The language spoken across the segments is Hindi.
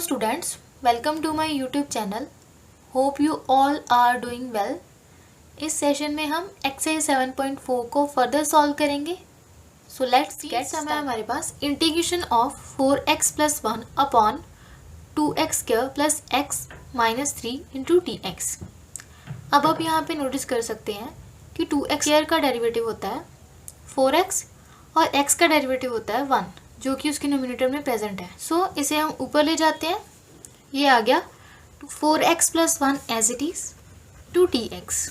students, welcome to my YouTube channel. Hope you all are doing well. इस सेशन में हम एक्सरसाइज 7.4 को फर्दर सॉल्व करेंगे. सो लेट्स गेट समय हमारे पास integration of 4x plus 1 upon 2x square plus x minus 3 into dx. अब आप यहाँ पे नोटिस कर सकते हैं कि 2x स्क्वायर का डेरिवेटिव होता है 4x और x का डेरिवेटिव होता है 1 जो कि उसके न्यूमरेटर में प्रेजेंट है. सो इसे हम ऊपर ले जाते हैं. ये आ गया 4x plus 1 as it is to dx.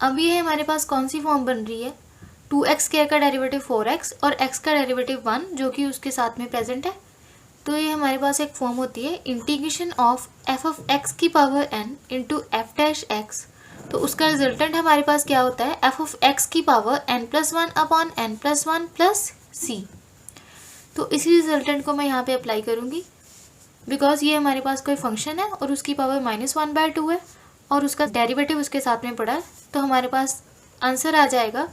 अब ये हमारे पास कौन सी फॉर्म बन रही है? 2x स्क्वायर का डेरिवेटिव 4x और x का डेरिवेटिव 1 जो कि उसके साथ में प्रेजेंट है. तो ये हमारे पास एक फॉर्म होती है integration of f of x की power n into F dash x. तो उसका रिजल्टेंट हमारे पास क्या होता है? f ऑफ x की power n plus 1 upon n plus 1 plus c. तो इसी रिजल्टेंट को मैं यहाँ पे अप्लाई करूँगी बिकॉज ये हमारे पास कोई फंक्शन है और उसकी पावर -1/2 है और उसका डेरिवेटिव उसके साथ में पड़ा है. तो हमारे पास आंसर आ जाएगा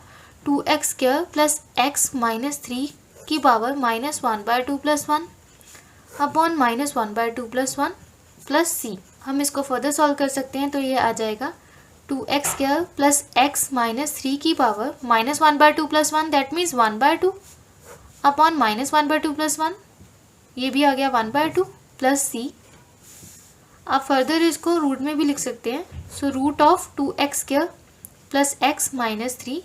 2x square plus x minus 3 की power -1/2 plus 1 upon -1/2 plus 1 plus c. हम इसको फर्दर सॉल्व कर सकते हैं. तो ये आ जाएगा 2x square plus x minus 3 की power -1/2 plus 1 that means 1/2 upon -1/2 plus 1. ये भी आ गया 1/2 प्लस c. आप फर्दर इसको रूट में भी लिख सकते हैं. So root of 2x square plus x minus 3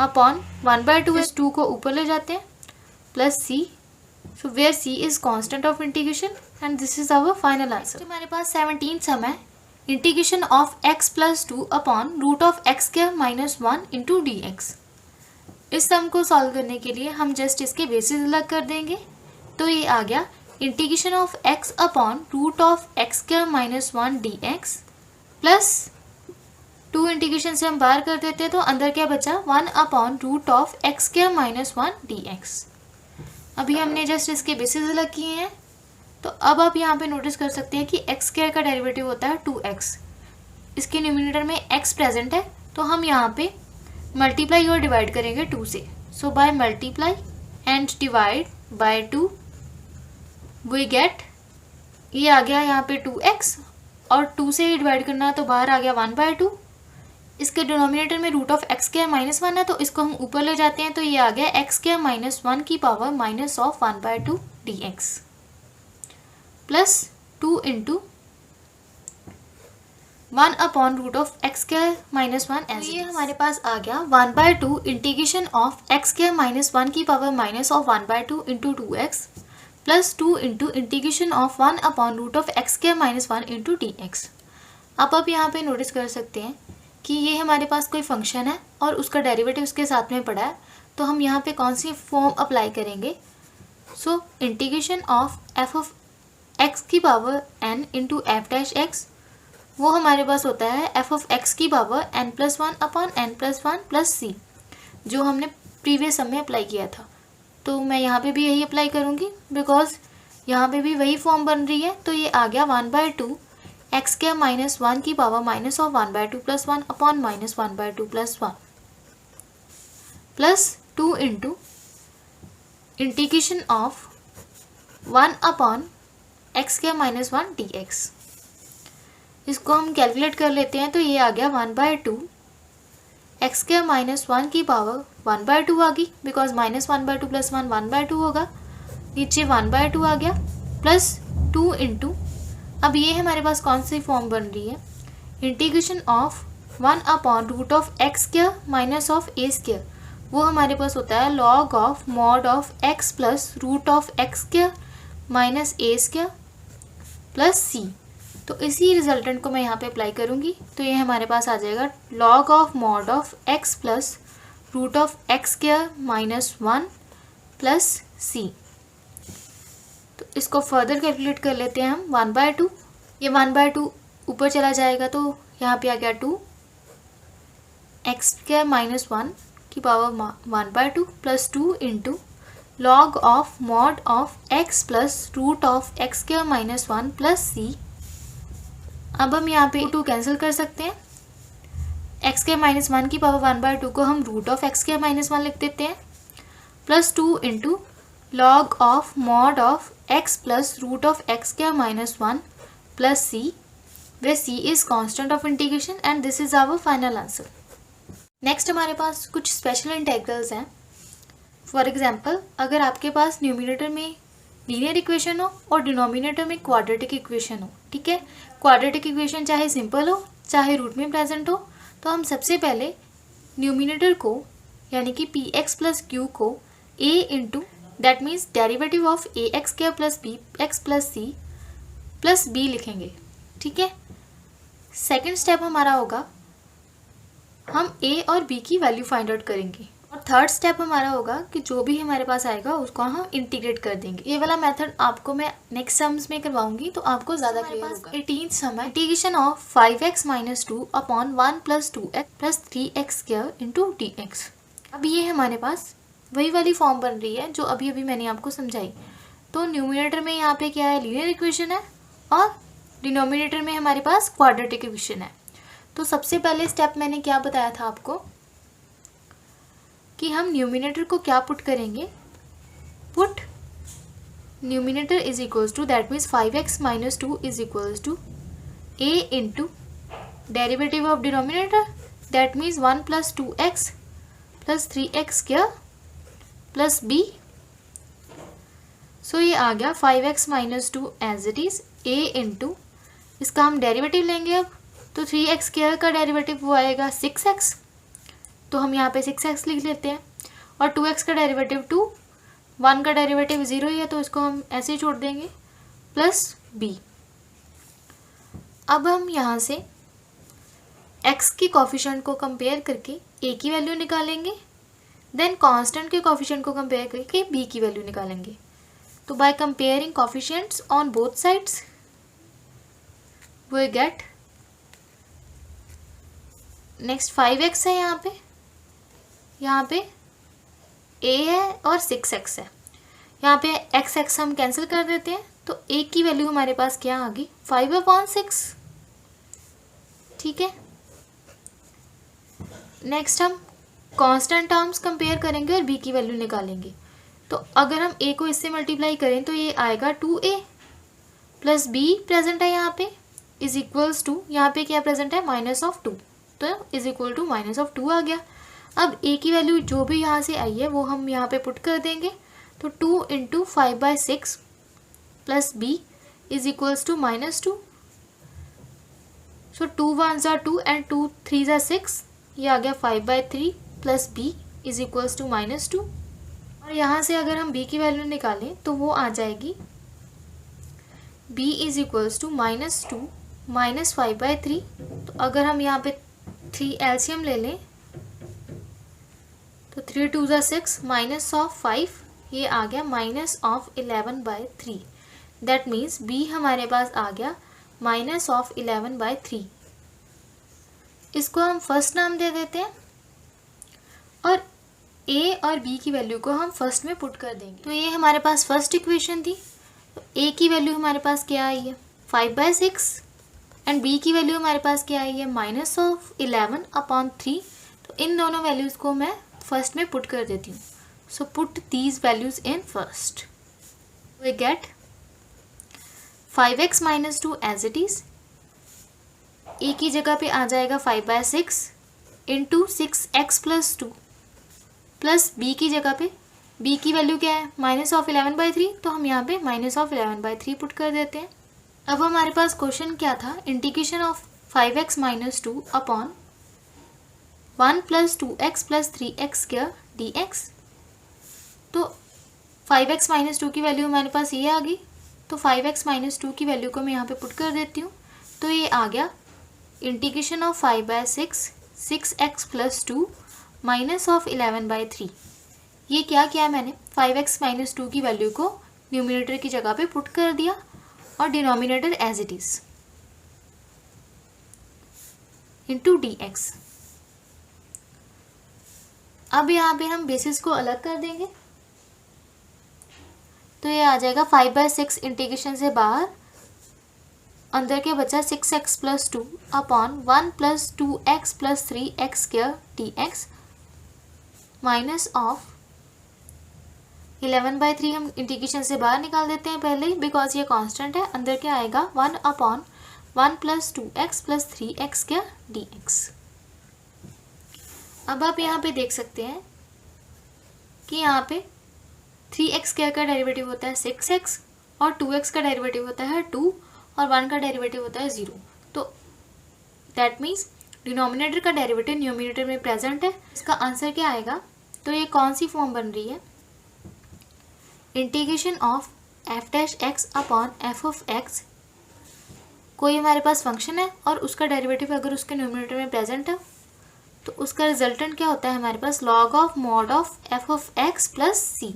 upon 1/2 इस 2 को ऊपर ले जाते हैं plus c. So where c is constant of integration and this is our final answer. हमारे पास 17 सम है integration of x plus 2 upon root of x square minus 1 into dx. इस सम को सॉल्व करने के लिए हम जस्ट इसके बेसिस अलग कर देंगे. तो ये आ गया integration of x upon root of x square minus 1 dx plus 2 integration से हम बाहर कर देते हैं तो अंदर क्या बचा 1 upon root of x square minus 1 dx. अभी हमने जस्ट इसके बेसिस अलग किए हैं. तो अब आप यहाँ पे नोटिस कर सकते हैं कि x स्क्वायर का डेरिवेटिव होता है 2x. इसके न्यूमरेटर में x प्रेजेंट है तो हम यहाँ पे मल्टीप्लाई और डिवाइड करेंगे 2 से. So by multiply and divide by 2 we get ये आ गया यहाँ पे 2x और 2 से ही डिवाइड करना है तो बाहर आ गया 1/2. इसके डिनोमिनेटर में root of x square minus 1 है तो इसको हम ऊपर ले जाते हैं. तो ये आ गया x स्क्वायर माइनस 1 की power minus of 1/2 dx plus 2 into 1 upon root of x square minus 1 as ये हमारे पास आ गया 1/2 integration of x square minus 1 की power minus of 1/2 into 2x plus 2 into integration of 1 upon root of x square minus 1 into dx. अब आप यहाँ पे नोटिस कर सकते हैं कि ये हमारे पास कोई फंक्शन है और उसका डेरिवेटिव उसके साथ में पड़ा है. तो हम यहाँ पे कौन सी फॉर्म अप्लाई करेंगे? So integration of f of x की power n into F dash x वो हमारे पास होता है f ऑफ x की power n plus 1 upon n plus 1 plus c जो हमने प्रीवियस सम में अप्लाई किया था. तो मैं यहाँ पे भी यही अप्लाई करूँगी बिकॉज यहाँ पे भी वही फॉर्म बन रही है. तो ये आ गया 1/2 x स्क्वायर माइनस 1 की power minus of 1/2 plus 1 upon minus 1/2 plus 1 plus 2 into integration of 1 upon x square minus 1 dx. इसको हम कैलकुलेट कर लेते हैं. तो ये आ गया 1/2 x स्क्वायर माइनस 1 की पावर 1/2 आ गई बिकॉज माइनस 1/2 प्लस 1 1/2 होगा. नीचे 1/2 आ गया प्लस 2 इंटू अब ये हमारे पास कौन सी फॉर्म बन रही है? Integration of 1 upon root of x square minus of a square वो हमारे पास होता है log of mod of x plus root of x square minus a square plus c. तो इसी रिजल्टेंट को मैं यहाँ पे अप्लाई करूँगी. तो ये हमारे पास आ जाएगा log of mod of x plus root of x square minus 1 plus c. तो इसको फर्दर कैलकुलेट कर लेते हैं हम 1/2. ये 1/2 ऊपर चला जाएगा तो यहाँ पे आ गया 2 x स्क्वायर माइनस 1 की power 1/2 plus 2 into log of mod of x plus root of x square minus 1 plus c. अब हम यहाँ पे 2 कैंसिल कर सकते हैं. x स्क्वायर माइनस 1 की पावर 1/2 को हम root of x square minus 1 लिख देते हैं plus 2 into log of mod of x plus root of x square minus 1 plus c, where c is constant of integration and this is our final answer. Next हमारे पास कुछ स्पेशल इंटेग्रल्स हैं. फॉर एग्जांपल, अगर आपके पास न्यूमिनेटर में लीनियर इक्वेशन हो और डिनोमिनेटर में क्वाड्रेटिक इक्वेशन हो, ठीक है. क्वाड्रेटिक इक्वेशन चाहे सिंपल हो चाहे रूट में प्रेजेंट हो, तो हम सबसे पहले न्यूमिनेटर को यानी कि पी एक्स प्लस क्यू को a into that means derivative of a x square plus b x plus c plus b लिखेंगे, ठीक है. सेकेंड स्टेप हमारा होगा हम a और b की वैल्यू फाइंड आउट करेंगे. और थर्ड स्टेप हमारा होगा कि जो भी हमारे पास आएगा उसको हम इंटीग्रेट कर देंगे. ये वाला मेथड आपको मैं नेक्स्ट सम्स में करवाऊंगी तो आपको ज़्यादा क्लियर होगा. 18th सम है integration of 5x minus 2 upon 1 plus 2x plus 3x square into dx. अब ये हमारे पास वही वाली फॉर्म बन रही है जो अभी अभी मैंने आपको समझाई. तो न्यूमिनेटर में यहाँ पे क्या है, लीनियर इक्वेशन है और डिनोमिनेटर में हमारे पास क्वाड्रेटिक इक्वेशन है. तो सबसे पहले स्टेप मैंने क्या बताया था आपको कि हम न्यूमिनेटर को क्या पुट करेंगे. Put numerator is equals to that means 5x minus 2 is equals to a into derivative of denominator that means 1 plus 2x plus 3x square plus b. So ये आ गया 5x minus 2 as it is a into, इसका हम डेरिवेटिव लेंगे अब, तो 3x स्क्वायर का डेरिवेटिव वो आएगा 6x, तो हम यहाँ पे 6x लिख लेते हैं. और 2x का डेरिवेटिव 2, 1 का डेरिवेटिव 0 ही है तो इसको हम ऐसे ही छोड़ देंगे, प्लस b. अब हम यहाँ से x की कोफिशिएंट को कंपेयर करके a की वैल्यू निकालेंगे, देन कांस्टेंट के कोफिशिएंट को कंपेयर करके b की वैल्यू निकालेंगे. तो by comparing coefficients on both sides we get next 5x है, यहाँ पे a है और 6x है. यहाँ पे x हम कैंसिल कर देते हैं तो a की वैल्यू हमारे पास क्या आ गई 5/6, ठीक है. नेक्स्ट हम कांस्टेंट टर्म्स कंपेयर करेंगे और b की वैल्यू निकालेंगे. तो अगर हम a को इससे मल्टीप्लाई करें तो ये आएगा 2a प्लस b प्रेजेंट है यहाँ पे इज इक्वल्स टू, यहाँ पे क्या प्रेजेंट है माइनस ऑफ 2, तो is equal to minus of 2 आ गया. अब a की वैल्यू जो भी यहाँ से आई है वो हम यहाँ पे पुट कर देंगे. तो 2 into 5/6 plus b is equals to minus 2. So 2 1s are 2 and 2 3s are 6, ये आ गया 5/3 plus b is equals to minus 2. और यहाँ से अगर हम b की वैल्यू निकालें तो वो आ जाएगी b is equals to minus 2 minus 5/3. तो अगर हम यहाँ पे 3 एलसीएम ले लें तो 3 2s are 6 माइनस ऑफ 5, ये आ गया minus of 11/3. That means b हमारे पास आ गया माइनस ऑफ 11/3. इसको हम फर्स्ट नाम दे देते हैं और a और b की वैल्यू को हम फर्स्ट में पुट कर देंगे. तो ये हमारे पास फर्स्ट इक्वेशन थी. तो a की वैल्यू हमारे पास क्या आई है 5/6 एंड b की वैल्यू हमारे पास क्या आई है माइनस ऑफ 11/3. तो इन दोनों वैल्यूज़ को मैं फर्स्ट में पुट कर देती हूँ. So put these values in first. We get 5x minus 2 as it is, a की जगह पे आ जाएगा 5/6 into 6x plus 2 plus b की जगह पे b की वैल्यू क्या है माइनस ऑफ 11/3, तो हम यहाँ पे माइनस ऑफ 11/3 पुट कर देते हैं. अब हमारे पास क्वेश्चन क्या था, integration of 5x minus 2 upon 1 plus 2x plus 3x square dx. तो 5x माइनस 2 की वैल्यू हमारे पास ये आ गई. तो 5x माइनस 2 की वैल्यू को मैं यहाँ पे पुट कर देती हूँ. तो ये आ गया integration of 5/6 6x plus 2 minus of 11/3. ये क्या किया मैंने 5x माइनस 2 की वैल्यू को न्यूमिनेटर की जगह पे पुट कर दिया और denominator as it is into dx. अब यहाँ पे हम बेसिस को अलग कर देंगे. तो ये आ जाएगा 5/6 इंटीग्रेशन से बाहर, अंदर के बचा 6x plus 2 upon 1 plus 2x plus 3x square dx minus of 11/3 हम इंटीग्रेशन से बाहर निकाल देते हैं पहले ही, बिकॉज ये कांस्टेंट है। अंदर क्या आएगा 1/1 + 2x + 3x क्या dx। अब आप यहाँ पे देख सकते हैं कि यहाँ पे 3x² का डेरिवेटिव होता है 6x और 2x का डेरिवेटिव होता है 2 और 1 का डेरिवेटिव होता है 0। तो दैट मीन्स डिनोमिनेटर का डेरिवेटिव न्यूमिनेटर में प्रेजेंट है। इसका आंसर क्या आएगा? तो ये कौन सी फॉर्म बन रही है? इंटीग्रेशन ऑफ f'(x)/f(x) कोई हमारे पास फंक्शन है और उसका डेरिवेटिव अगर उसके न्यूमिनेटर में प्रेजेंट है तो उसका रिजल्टेंट क्या होता है हमारे पास? log of mod of f(x) + c।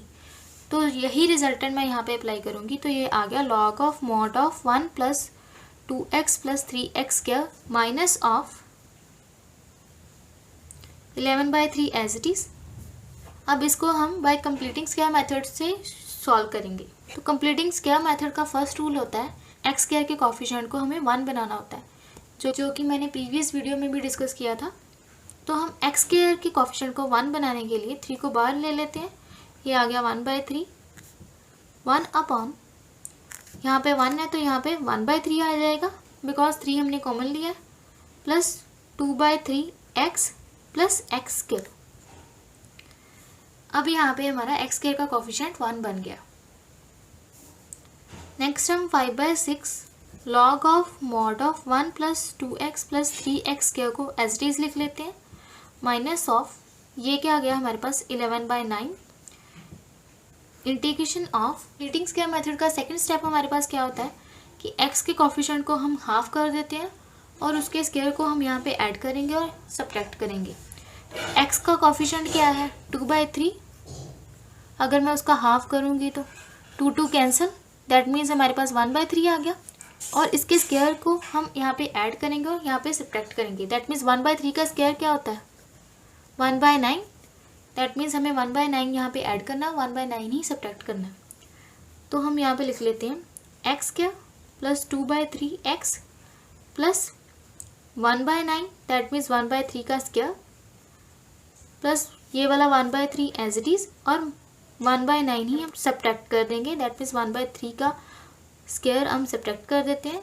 तो यही रिजल्टेंट मैं यहाँ पे अप्लाई करूँगी। तो ये आ गया log of mod of 1 + 2x + 3x² minus of 11/3 as it is. अब इसको हम बाय कंप्लीटिंग स्क्वायर मेथड से सॉल्व करेंगे। तो कंप्लीटिंग स्क्वायर मेथड का फर्स्ट रूल होता है x² के कोफिशिएंट को हमें 1 बनाना होता है, जो कि मैंने प्रीवियस वीडियो में भी डिस्कस किया था। तो हम x² के कोफिशिएंट को 1 बनाने के लिए 3 को बाहर ले लेते हैं। ये आ गया 1/3 1/, यहाँ पे 1 है तो यहाँ पे 1/3 आ जाएगा बिकॉज 3 हमने कॉमन लिया है, प्लस 2/3x + x²। अब यहाँ पे हमारा x² का कोफिशिएंट 1 बन गया। नेक्स्ट हम 5/6 log of mod of 1 + 2x + 3x² को एज इट इज लिख लेते हैं, माइनस ऑफ ये क्या आ गया हमारे पास 11/9। Integration of completing square method का सेकंड स्टेप हमारे पास क्या होता है कि x के कोफिशिएंट को हम हाफ कर देते हैं और उसके स्क्वायर को हम यहाँ पे ऐड करेंगे और सब्ट्रैक्ट करेंगे। x का कोफिशिएंट क्या है? 2/3। अगर मैं उसका हाफ करूँगी तो 2 कैंसिल, दैट मीन्स हमारे पास 1/3 आ गया। और इसके स्क्वायर को हम यहाँ पे ऐड करेंगे और यहाँ पे सब्ट्रैक्ट करेंगे। दैट मीन्स 1/3 का स्क्वायर क्या होता है? 1/9। दैट मीन्स हमें 1/9 यहाँ पे ऐड करना, 1/9 ही सब्ट्रैक्ट करना। तो हम यहाँ पे लिख लेते हैं x² + 2/3x + 1/9, दैट मीन्स 1/3 का स्क्वायर प्लस ये वाला 1/3 एज इट इज़ और 1/9 ही हम सब्ट्रैक्ट कर देंगे। दैट मीन्स 1/3 का स्क्वायर हम सब्ट्रैक्ट कर देते हैं।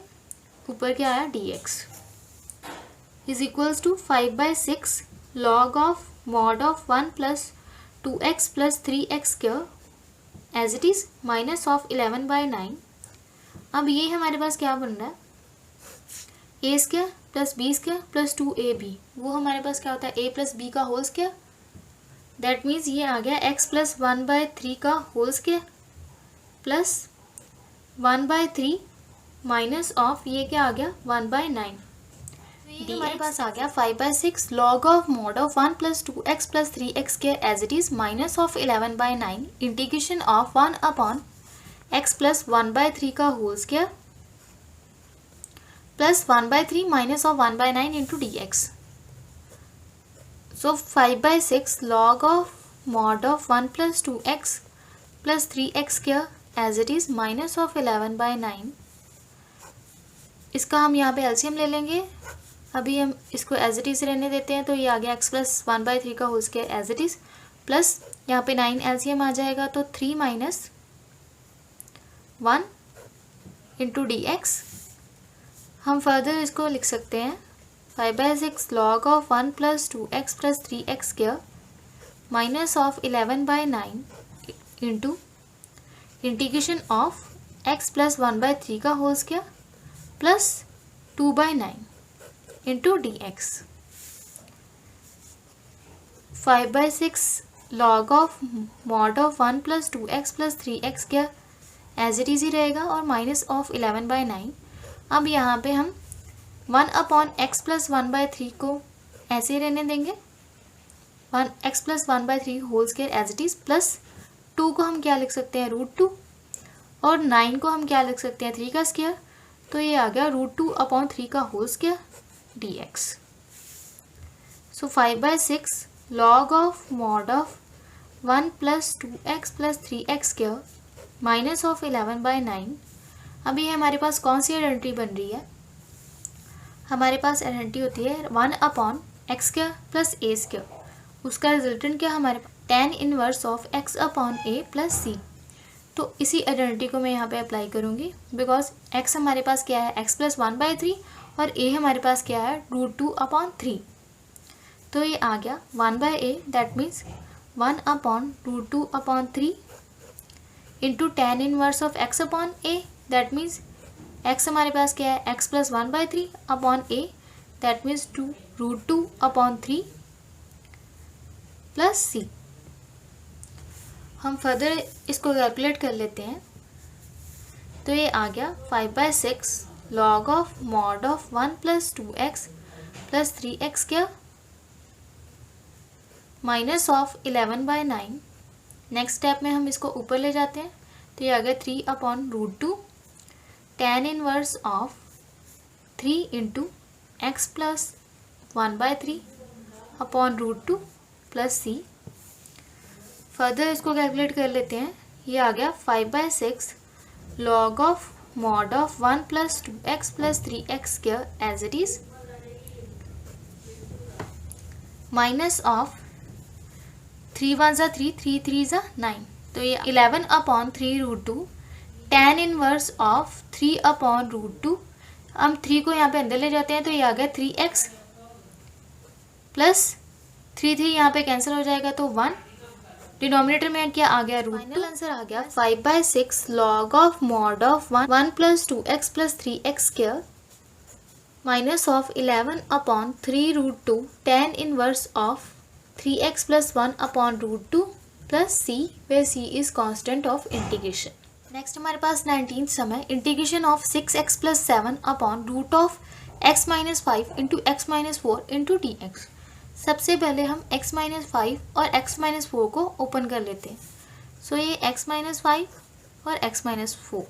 ऊपर क्या आया? dx is equals to 5/6 log of mod of 1 + 2x + 3x² as it is minus of 11/9। अब ये हमारे पास क्या बन रहा है? a² + b² + 2ab। वो हमारे पास क्या होता है? a + b का होल स्क्वायर। दैट मीन्स ये आ गया x + 1/3 का whole square plus 1/3 minus of ये क्या आ गया? 1/9। ये हमारे पास आ गया 5/6 log of mod of 1 + 2x + 3x² as it is minus of 11/9 integration of 1/x + 1/3 का whole square plus 1/3 minus of 1/9 into dx। So 5/6 log of mod of 1 + 2x + 3x² as it is minus of 11/9। इसका हम यहाँ पे एलसीएम ले लेंगे। अभी हम इसको एज इट इज़ रहने देते हैं। तो ये आ गया x + 1/3 का whole square as it is plus यहाँ पे 9 एलसीएम आ जाएगा तो 3 - 1 इंटू dx। हम फर्दर इसको लिख सकते हैं 5/6 log of 1 + 2x + 3x² minus of 11/9 into integration of x + 1/3 का whole square plus 2/9 into dx। 5/6 log of mod of 1 + 2x + 3x² as it is ही रहेगा और माइनस ऑफ 11/9। अब यहाँ पे हम 1/x + 1/3 को ऐसे रहने देंगे, 1x + 1/3 whole square as it is plus 2 को हम क्या लिख सकते हैं? √2 और 9 को हम क्या लिख सकते हैं? 3 का स्क्वायर। तो ये आ गया √2/3 का whole square dx। So 5/6 log of mod of 1 + 2x + 3x² minus of 11/9। अब ये हमारे पास कौन सी आइडेंटिटी बन रही है? हमारे पास आइडेंटिटी होती है 1/x² + a²। उसका रिजल्टेंट क्या हमारे tan inverse of x upon a plus c। तो इसी आइडेंटिटी को मैं यहाँ पे अप्लाई करूँगी बिकॉज x हमारे पास क्या है x प्लस 1/3 और a हमारे पास क्या है √2/3। तो ये आ गया 1/a that means 1/√2/3 into tan inverse of x upon a that means x हमारे पास क्या है x plus 1/3 upon a that means √2/3 plus c। हम फर्दर इसको कैलकुलेट कर लेते हैं। तो ये आ गया 5/6 log of mod of 1 + 2x + 3x क्या माइनस ऑफ 11/9। नेक्स्ट स्टेप में हम इसको ऊपर ले जाते हैं तो ये आ गया 3/√2 tan inverse of 3 into x plus 1/3 upon √2 plus c। Further इसको कैलकुलेट कर लेते हैं। ये आ गया 5/6 log of mod of 1 + 2x + 3x square as it is minus of 3 1 = 3 3 3 = 9। तो ये 11/3√2 tan इनवर्स ऑफ 3/√2। हम 3 को यहाँ पे अंदर ले जाते हैं तो ये आ गया 3x प्लस 3 यहाँ पे कैंसिल हो जाएगा तो 1। डिनोमिनेटर में क्या आ गया फाइनल आंसर आ गया 5/6 log of mod of 1 + 2x + 3x square minus of 11/3√2 tan inverse of 3x + 1/√2 plus c where c is constant of integration। Next हमारे पास 19th सम है integration of 6x + 7 upon root of x - 5 into x - 4 into dx। सबसे पहले हम x - 5 और x - 4 को ओपन कर लेते हैं। सो ये x - 5 और x - 4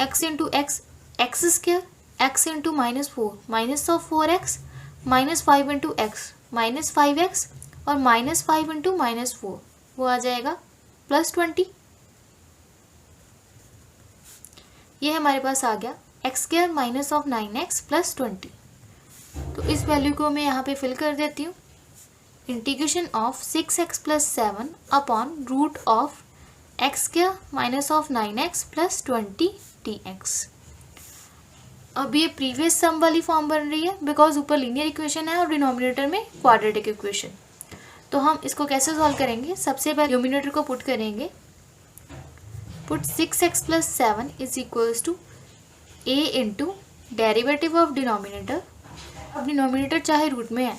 x into x x square x into -4 minus of 4x -5 into x -5x और -5 इंटू -4 वो आ जाएगा +20। ये हमारे पास आ गया x² minus of 9x plus 20। तो इस वैल्यू को मैं यहाँ पे फिल कर देती हूँ। Integration of 6x + 7 upon root of x² minus of 9x plus 20 dx। अब ये प्रीवियस सम वाली फॉर्म बन रही है बिकॉज ऊपर लीनियर इक्वेशन है और डिनोमिनेटर में क्वाड्रेटिक इक्वेशन। तो हम इसको कैसे सॉल्व करेंगे, सबसे पहले डिनोमिनेटर को पुट करेंगे। Put 6x + 7 is equals to a into derivative of denominator. अब डिनोमिनेटर चाहे रूट में है,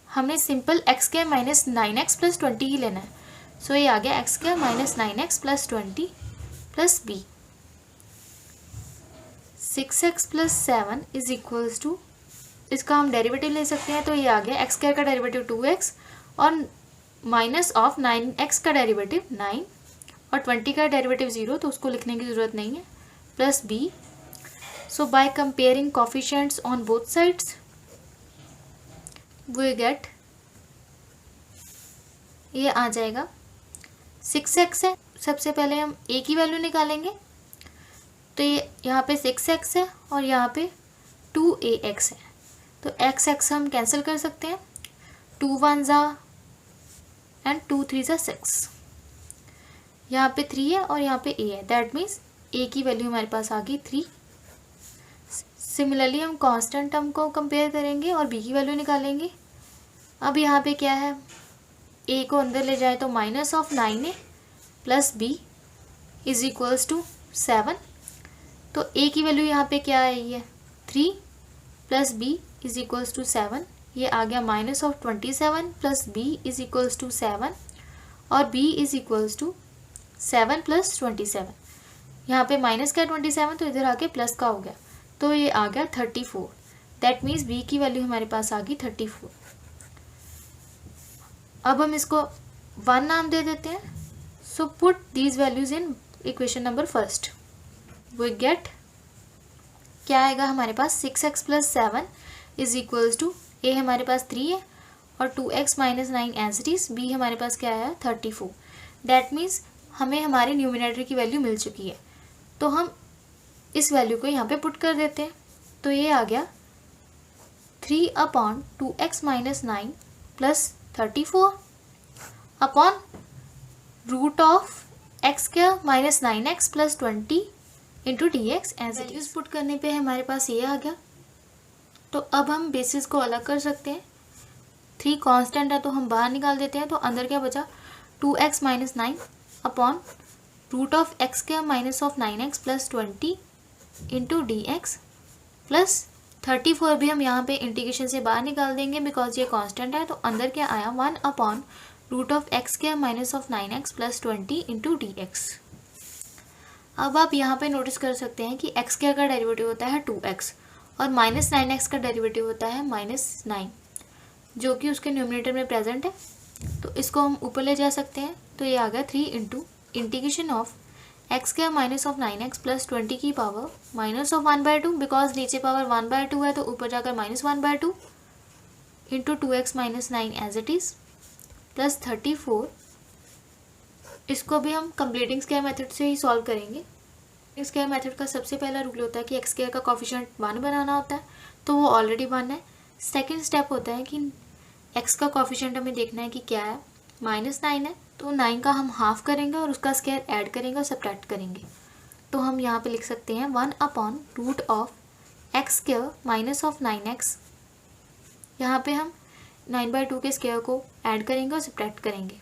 हमने simple x² minus 9x plus 20 ही लेना है। सो ये आ गया x² minus 9x plus 20 plus b। 6x + 7 is equals to, इसका हम डेरिवेटिव ले सकते हैं तो ये आ गया x² का डेरिवेटिव 2x और माइनस ऑफ 9x का डेरिवेटिव 9 और 20 का डेरिवेटिव 0 तो उसको लिखने की ज़रूरत नहीं है plus b। So by comparing coefficients on both sides we get, ये आ जाएगा 6x है। सबसे पहले हम a की वैल्यू निकालेंगे तो ये यहाँ पे 6x है और यहाँ पे 2ax है। तो x हम कैंसिल कर सकते हैं, 2 1 = एंड 2 3 = 6। यहाँ पे 3 है और यहाँ पे a है दैट मीन्स a की वैल्यू हमारे पास आ गई 3। सिमिलरली हम कांस्टेंट टर्म को कंपेयर करेंगे और b की वैल्यू निकालेंगे। अब यहाँ पे क्या है, a को अंदर ले जाए तो माइनस ऑफ 9 है plus b is equals to 7। तो a की वैल्यू यहाँ पे क्या आई है 3 plus b is equals to 7। ये आ गया minus of 27 plus b is equals to 7 और b is equals to 7 plus 27। यहाँ पे माइनस का 27 तो इधर आके प्लस का हो गया तो ये आ गया 34। दैट मीन्स b की वैल्यू हमारे पास आ गई 34। अब हम इसको 1 नाम दे देते हैं। So put these values in equation number first. We get, क्या आएगा हमारे पास 6x + 7 is equals to a हमारे पास 3 है और 2x - 9 as it is, b हमारे पास क्या आया 34। दैट मीन्स हमें हमारे न्यूमिनेटर की वैल्यू मिल चुकी है तो हम इस वैल्यू को यहाँ पे पुट कर देते हैं। तो ये आ गया 3/2x - 9 plus 34 upon root of x square minus 9x plus 20 into d x. Values put करने पे हमारे पास ये आ गया। तो अब हम बेसिस को अलग कर सकते हैं। 3 कांस्टेंट है तो हम बाहर निकाल देते हैं, तो अंदर क्या बचा 2x minus 9 upon root of x square minus of 9x plus 20 into d x plus 34 भी हम यहाँ पे इंटीग्रेशन से बाहर निकाल देंगे बिकॉज ये कांस्टेंट है। तो अंदर क्या आया 1 upon root of x square minus of 9x plus 20 into d x. अब आप यहाँ पे नोटिस कर सकते हैं कि एक्स स्क्वायर का डेरिवेटिव होता है 2x और माइनस 9x का डेरिवेटिव होता है माइनस 9, जो कि उसके न्यूमरेटर में प्रेजेंट है। तो इसको हम ऊपर ले जा सकते हैं। तो ये आ गया 3 into integration of x square minus of 9x plus 20 की पावर माइनस ऑफ 1/2 बिकॉज नीचे पावर 1/2 है तो ऊपर जाकर minus 1/2 into 2x minus 9 as it is plus 34। इसको भी हम कंप्लीटिंग स्क्वायर मेथड से ही सॉल्व करेंगे। स्क्वायर मेथड का सबसे पहला रूल होता है कि एक्स स्क्वायर का कोफिशिएंट 1 बनाना होता है, तो वो ऑलरेडी 1 है। सेकेंड स्टेप होता है कि एक्स का कोफिशिएंट हमें देखना है कि क्या है, माइनस 9 है तो 9 का हम हाफ करेंगे और उसका स्क्वायर ऐड करेंगे और सब्ट्रैक्ट करेंगे। तो हम यहाँ पे लिख सकते हैं 1 upon root of x square minus of 9x। यहाँ पे हम 9/2 के स्क्वायर को ऐड करेंगे और सब्ट्रैक्ट करेंगे।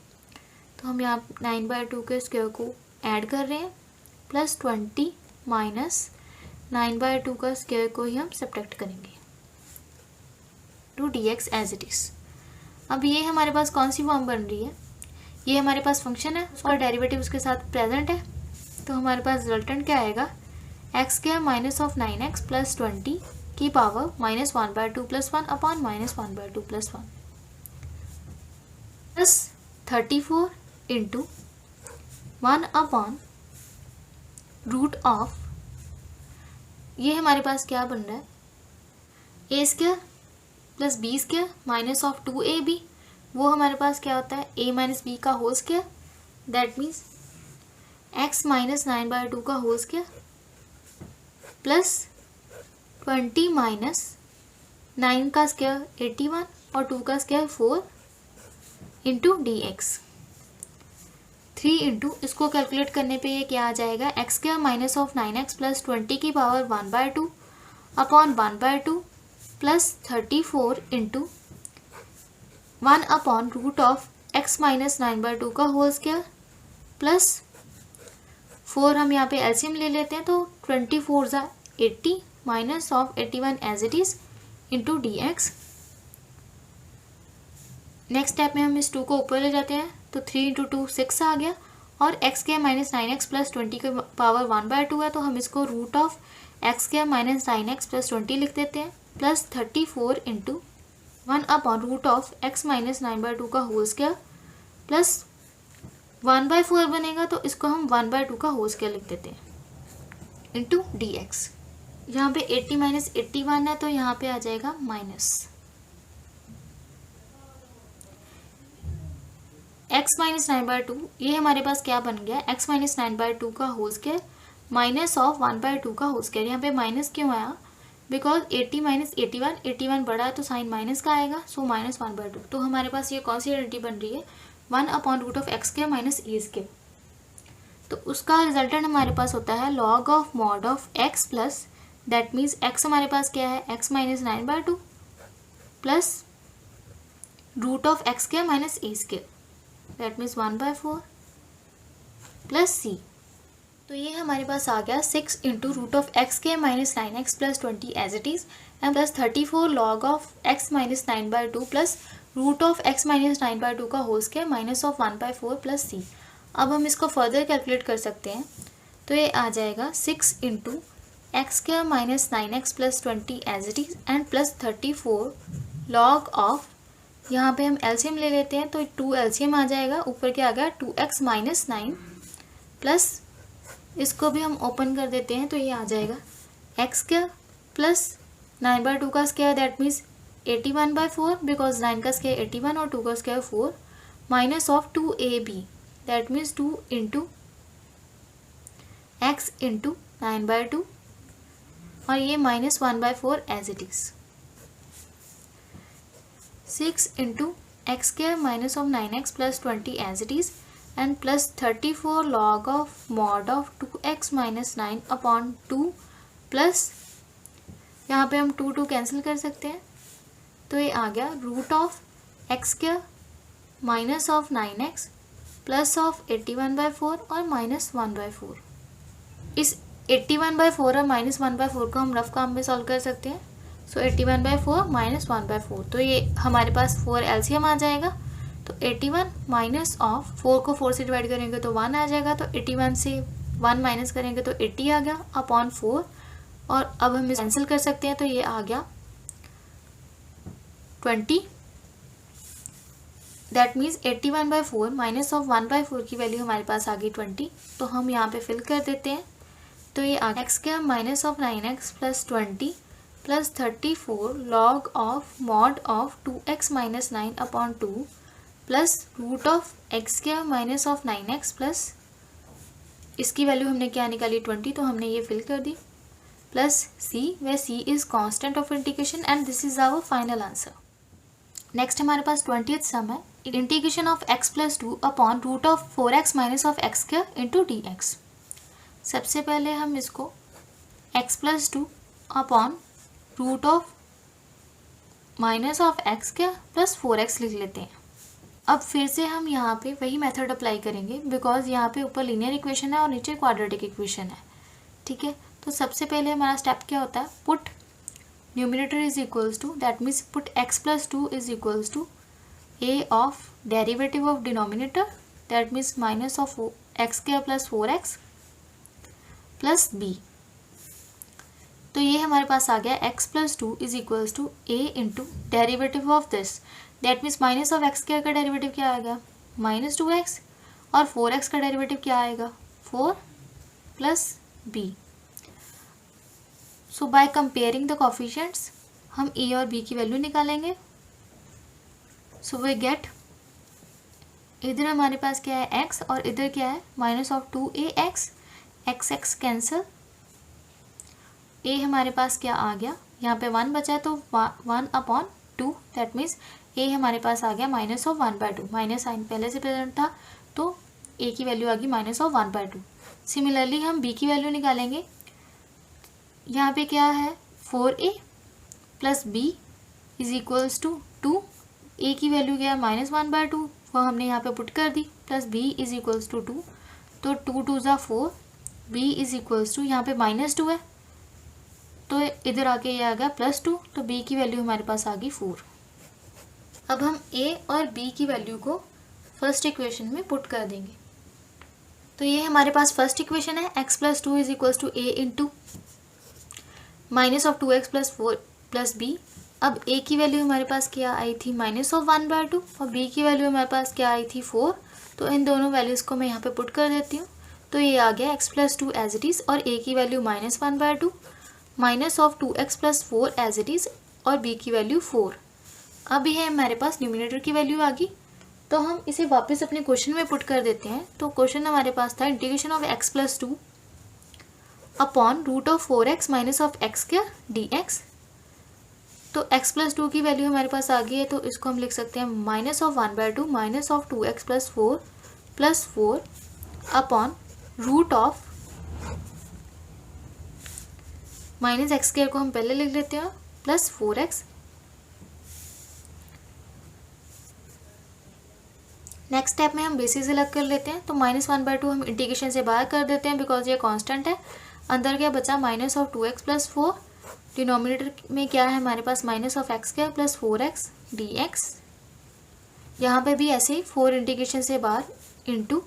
तो हम यहाँ 9/2 के स्क्वायर को ऐड कर रहे हैं प्लस 20 माइनस 9/2 का स्क्वायर को ही हम सब्ट्रैक्ट करेंगे to d x as it is. अब ये हमारे पास कौन सी फॉर्म बन रही है, ये हमारे पास फंक्शन है, उसका डेरिवेटिव उसके साथ प्रेजेंट है। तो हमारे पास रिजल्टेंट क्या आएगा X square minus of 9x plus 20 की power minus 1/2 plus 1 upon minus 1/2 plus 1 plus 34 into 1 upon root of, ये हमारे पास क्या बन रहा है A square plus B square minus of 2ab। वो हमारे पास क्या होता है a माइनस बी का whole square, that means x minus 9/2 का होल स्क्वायर प्लस 20 माइनस 9 का स्क्वायर 81 और 2 का square 4 into d x. 3 into इसको कैलकुलेट करने पे ये क्या आ जाएगा x square minus of 9x plus 20 की power 1/2 upon 1/2 plus 34 into 1 upon root of x minus 9/2 का होल स्क्वायर प्लस 4। हम यहाँ पे एलसीएम ले लेते हैं तो 24 ज़ा 80 minus of 81 as it is into d x. Next step में हम इस 2 को ऊपर ले जाते हैं तो 3 इंटू 2 6 आ गया और x square minus 9x plus 20 की पावर 1/2 है तो हम इसको root of x square minus 9x plus 20 लिख देते हैं plus 34 into 1 upon root of x minus 9/2 का होल स्क्वायर प्लस 1/4 बनेगा तो इसको हम 1/2 का होल स्क्वायर लिख देते हैं इंटू डी एक्स। यहाँ पे 80 माइनस 81 है तो यहाँ पे आ जाएगा माइनस x माइनस 9/2। ये हमारे पास क्या बन गया x माइनस 9/2 का होल स्क्वायर माइनस ऑफ 1/2 का होल स्क्वायर। यहाँ पे माइनस क्यों आया बिकॉज 80 माइनस 81 बड़ा है तो साइन माइनस का आएगा, सो माइनस 1/2। तो हमारे पास ये कौन सी आइडेंटिटी बन रही है 1 upon root of x square minus a square. तो उसका रिजल्टेंट हमारे पास होता है log of mod of x plus, that means x हमारे पास क्या है x minus 9/2 plus root of x square minus a square, that means 1/4 plus c। तो ये हमारे पास आ गया 6 into root of x square minus 9x plus 20 as it is and plus 34 log of x minus 9/2 plus root of x minus 9/2 का whole square minus of 1/4 plus c। अब हम इसको फर्दर कैलकुलेट कर सकते हैं तो ये आ जाएगा 6 into x square minus 9x plus 20 as it is and plus 34 log of, यहाँ पे हम एलसीएम ले लेते हैं तो 2 एलसीएम आ जाएगा, ऊपर क्या आ गया 2x माइनस 9 प्लस इसको भी हम ओपन कर देते हैं तो ये आ जाएगा एक्स स्क्वायर प्लस 9/2 का स्क्वायर, दैट मीन्स 81/4 बिकॉज 9 का स्क्वायर 81 और 2 का square 4 minus of 2ab, that means 2 into x into 9/2 और ये minus 1/4 as it is. 6 into x square minus of 9x plus 20 as it is and plus 34 log of mod of 2x minus 9 upon 2 plus यहाँ पे हम 2 कैंसिल कर सकते हैं, तो ये आ गया root of x square minus of 9x plus of 81/4 और माइनस 1/4। इस 81/4 और माइनस 1/4 को हम रफ काम में सॉल्व कर सकते हैं। सो 81/4 माइनस 1/4, तो ये हमारे पास 4 एलसीएम आ जाएगा। तो 81 माइनस ऑफ 4 को 4 से डिवाइड करेंगे तो 1 आ जाएगा, तो 81 से 1 माइनस करेंगे तो 80 आ गया अपॉन 4, और अब हम कैंसिल कर सकते हैं, तो ये आ गया 20। दैट मीन्स 81/4 माइनस ऑफ 1/4 की वैल्यू हमारे पास आ गई 20। तो हम यहाँ पे फिल कर देते हैं, तो ये आ गया x square minus of 9x plus 20 plus 34 log of mod of 2x minus 9 upon 2 plus root of x square minus of 9x plus इसकी वैल्यू हमने क्या निकाली 20, तो हमने ये फिल कर दी, plus c, where c is constant of integration and this is our final answer. Next हमारे पास 20th सम है, integration of x plus 2 upon root of 4x minus of x square into dx। सबसे पहले हम इसको x plus 2 upon root of minus of x square plus 4x लिख लेते हैं। अब फिर से हम यहाँ पे वही मेथड अप्लाई करेंगे, बिकॉज यहाँ पे ऊपर लीनियर इक्वेशन है और नीचे क्वाड्रेटिक इक्वेशन है, ठीक है। तो सबसे पहले हमारा स्टेप क्या होता है, put numerator is equals to, that means put x plus 2 is equals to a of derivative of denominator, that means minus of x square plus 4x plus b। तो ये हमारे पास आ गया x plus 2 is equals to a into derivative of this, that means minus of x square का डेरिवेटिव क्या आएगा माइनस 2x, और 4x का डेरिवेटिव क्या आएगा 4 plus b। So by comparing the coefficients हम a और b की वैल्यू निकालेंगे। सो वी गेट, इधर हमारे पास क्या है x और इधर क्या है minus of 2ax, x cancel, a हमारे पास क्या आ गया, यहाँ पे 1 बचा तो 1 अपॉन 2, दैट मीन्स a हमारे पास आ गया माइनस ऑफ 1/2, माइनस साइन पहले से प्रेजेंट था तो a की वैल्यू आ गई माइनस ऑफ 1/2। सिमिलरली हम b की वैल्यू निकालेंगे, यहाँ पे क्या है 4a plus b is equals to 2, a की वैल्यू क्या है माइनस 1/2, वो हमने यहाँ पे पुट कर दी, plus b is equals to 2, तो 2 2 ज़ा 4, b इज इक्वल्स टू यहाँ पे माइनस 2 है तो इधर आके ये आ गया प्लस 2, तो b की वैल्यू हमारे पास आ गई 4। अब हम a और b की वैल्यू को फर्स्ट इक्वेशन में पुट कर देंगे। तो ये हमारे पास फर्स्ट इक्वेशन है, x plus 2 is equals to a into minus of 2x plus 4 plus b। अब a की वैल्यू हमारे पास क्या आई थी माइनस ऑफ 1/2 और b की वैल्यू हमारे पास क्या आई थी 4, तो इन दोनों वैल्यूज़ को मैं यहाँ पे पुट कर देती हूँ। तो ये आ गया x plus 2 as it is और a की value minus 1/2 minus of 2x plus 4 as it is और b की वैल्यू 4। अब ये हमारे पास न्यूमिनेटर की वैल्यू आ गई, तो हम इसे वापस अपने क्वेश्चन में पुट कर देते हैं। तो क्वेश्चन हमारे पास था integration of x plus 2 upon root of 4x minus of x square dx। तो x प्लस 2 की वैल्यू हमारे पास आ गई है, तो इसको हम लिख सकते हैं minus of 1/2 minus of 2x plus 4 plus 4 upon root of minus x square को हम पहले लिख लेते हैं प्लस 4x। नेक्स्ट स्टेप में हम बेसिस अलग कर लेते हैं, तो माइनस 1/2 हम इंटीग्रेशन से बाहर कर देते हैं बिकॉज ये कांस्टेंट है। अंदर क्या बचा minus of 2x plus 4, denominator में क्या है हमारे पास minus of x square plus 4x dx। यहाँ पे भी ऐसे ही 4 इंटीग्रेशन से बाहर into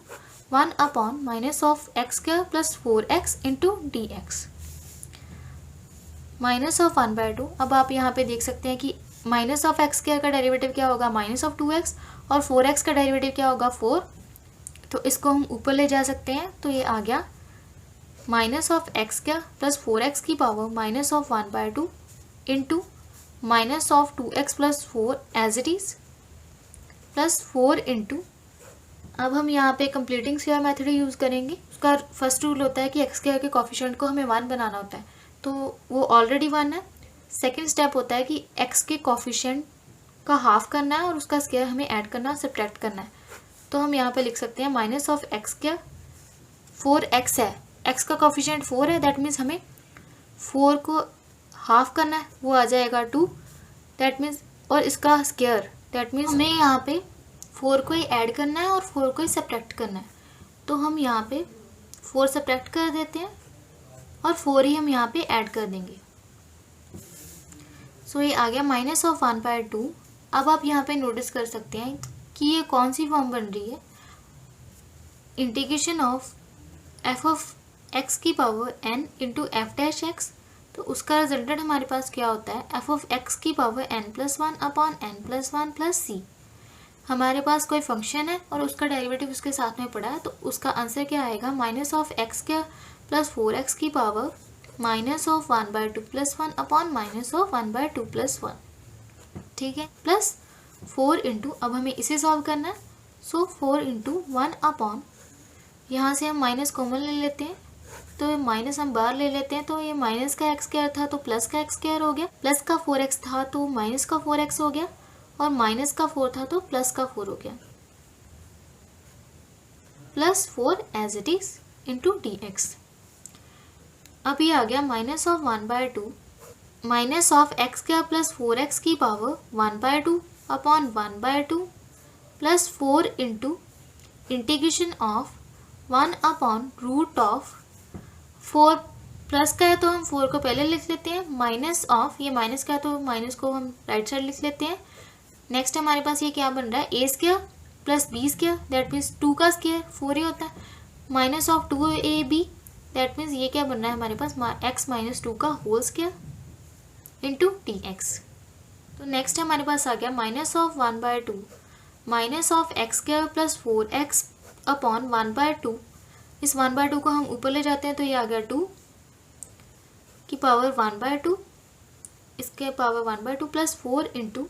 1 upon minus of x square plus 4x into dx minus of 1/2। अब आप यहाँ पे देख सकते हैं कि माइनस ऑफ एक्स स्क्वायर का डेरिवेटिव क्या होगा माइनस ऑफ 2x और 4x का डेरिवेटिव क्या होगा 4, तो इसको हम ऊपर ले जा सकते हैं। तो ये आ गया minus of x square plus 4x की power minus of 1/2 into minus of 2x plus 4 as it is plus 4 into, अब हम यहाँ पे कंप्लीटिंग स्क्वायर मेथड यूज़ करेंगे। उसका फर्स्ट रूल होता है कि एक्स स्क्वायर के कोफिशिएंट को हमें 1 बनाना होता है, तो वो ऑलरेडी 1 है। सेकेंड स्टेप होता है कि एक्स के कोफिशिएंट का हाफ करना है और उसका स्क्वायर हमें ऐड करना है, सब्ट्रैक्ट करना है। तो हम यहाँ पे लिख सकते हैं minus of x square, 4x है, x का कोफिशिएंट 4 है, दैट मीन्स हमें 4 को हाफ करना है, वो आ जाएगा 2, दैट मीन्स, और इसका स्क्वायर, दैट मीन्स हमें यहाँ पे 4 को ही ऐड करना है और 4 को ही सब्ट्रैक्ट करना है। तो हम यहाँ पे 4 सब्ट्रैक्ट कर देते हैं और 4 ही हम यहाँ पे ऐड कर देंगे। सो ये आ गया माइनस ऑफ 1/2। अब आप यहाँ पे नोटिस कर सकते हैं कि ये कौन सी फॉर्म बन रही है, integration of F of X की power n into F dash X. तो उसका रिजल्टेंट हमारे पास क्या होता है, एफ ऑफ एक्स की power n+1 upon n+1 plus C. हमारे पास कोई फंक्शन है और उसका डेरिवेटिव उसके साथ में पड़ा है, तो उसका आंसर क्या आएगा, माइनस ऑफ एक्स क्या प्लस 4x की power minus of 1/2 plus 1 upon minus of 1/2 plus 1, ठीक है, प्लस 4 इंटू, अब हमें इसे सॉल्व करना है, सो 4 इंटू 1 अपॉन, यहाँ से हम माइनस कॉमन ले लेते हैं, तो ये माइनस हम बाहर ले लेते हैं, तो ये माइनस का एक्स स्क्वायर था तो प्लस का एक्स स्क्वायर हो गया, प्लस का 4x था तो माइनस का 4x हो गया, और माइनस का 4 था तो प्लस का 4 हो गया, plus 4 as it is into dx। अब ये आ गया minus of 1/2 minus of x square plus 4x की power 1/2 upon 1/2 plus 4 into integration of 1 upon root of 4, plus का है तो हम 4 को पहले लिख लेते हैं, माइनस ऑफ, ये माइनस का है तो माइनस को हम राइट साइड लिख लेते हैं। नेक्स्ट हमारे पास ये क्या बन रहा है, A square plus B square, that means 2 का स्क्वायर 4 ही होता है, minus of 2ab, that means ये क्या बन रहा है हमारे पास, x माइनस 2 का होल स्क्वायर इंटू dx। तो नेक्स्ट हमारे पास आ गया minus of 1/2 minus of x square plus 4x upon 1/2, इस 1/2 को हम ऊपर ले जाते हैं तो ये आ गया 2 की पावर 1/2, इसके पावर 1/2 प्लस 4 इंटू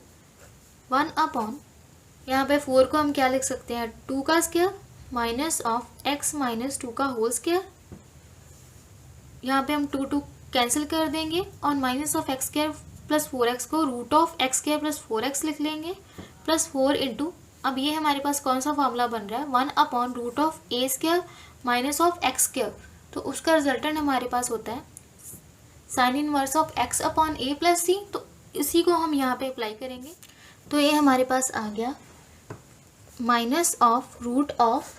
1 अपॉन, यहाँ पे 4 को हम क्या लिख सकते हैं, 2 का square minus of x minus 2 का होल स्क्वायर, यहाँ पे हम 2 कैंसिल कर देंगे और minus of x square plus 4x को root of x square plus 4x लिख लेंगे, प्लस 4 इंटू, अब ये हमारे पास कौन सा फॉर्मूला बन रहा है, 1 upon root of a square minus of x square, तो उसका रिजल्टेंट हमारे पास होता है sine inverse of x upon a plus c. तो इसी को हम यहाँ पे अप्लाई करेंगे, तो ये हमारे पास आ गया minus of root of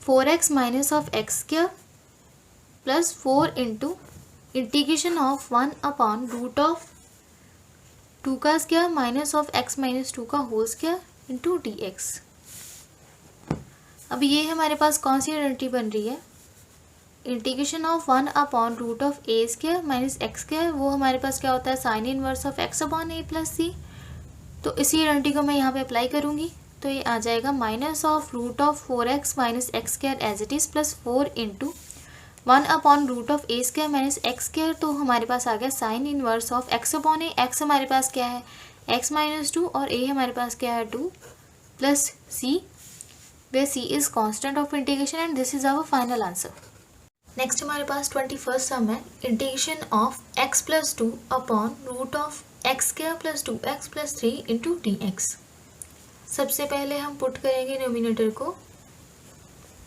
4x minus of x square plus 4 into integration of 1 upon root of 2 का square minus of x minus 2 का होल स्क्वायर इंटू dx। अब ये हमारे पास कौन सी आइडेंटिटी बन रही है, integration of 1 upon root of a square minus x square, वो हमारे पास क्या होता है sine inverse of x upon a plus c. तो इसी आइडेंटिटी को मैं यहाँ पे अप्लाई करूँगी, तो ये आ जाएगा minus of root of 4x minus x square as it is plus 4 into 1 upon root of a square minus x square, तो हमारे पास आ गया sine inverse of x upon a, x हमारे पास क्या है x माइनस 2 और a हमारे पास क्या है 2 plus c, where c is constant of integration and this is our final answer. Next हमारे पास 21st सम है, integration of x plus 2 upon root of x square plus 2x plus 3 into dx। सबसे पहले हम पुट करेंगे नोमिनेटर को,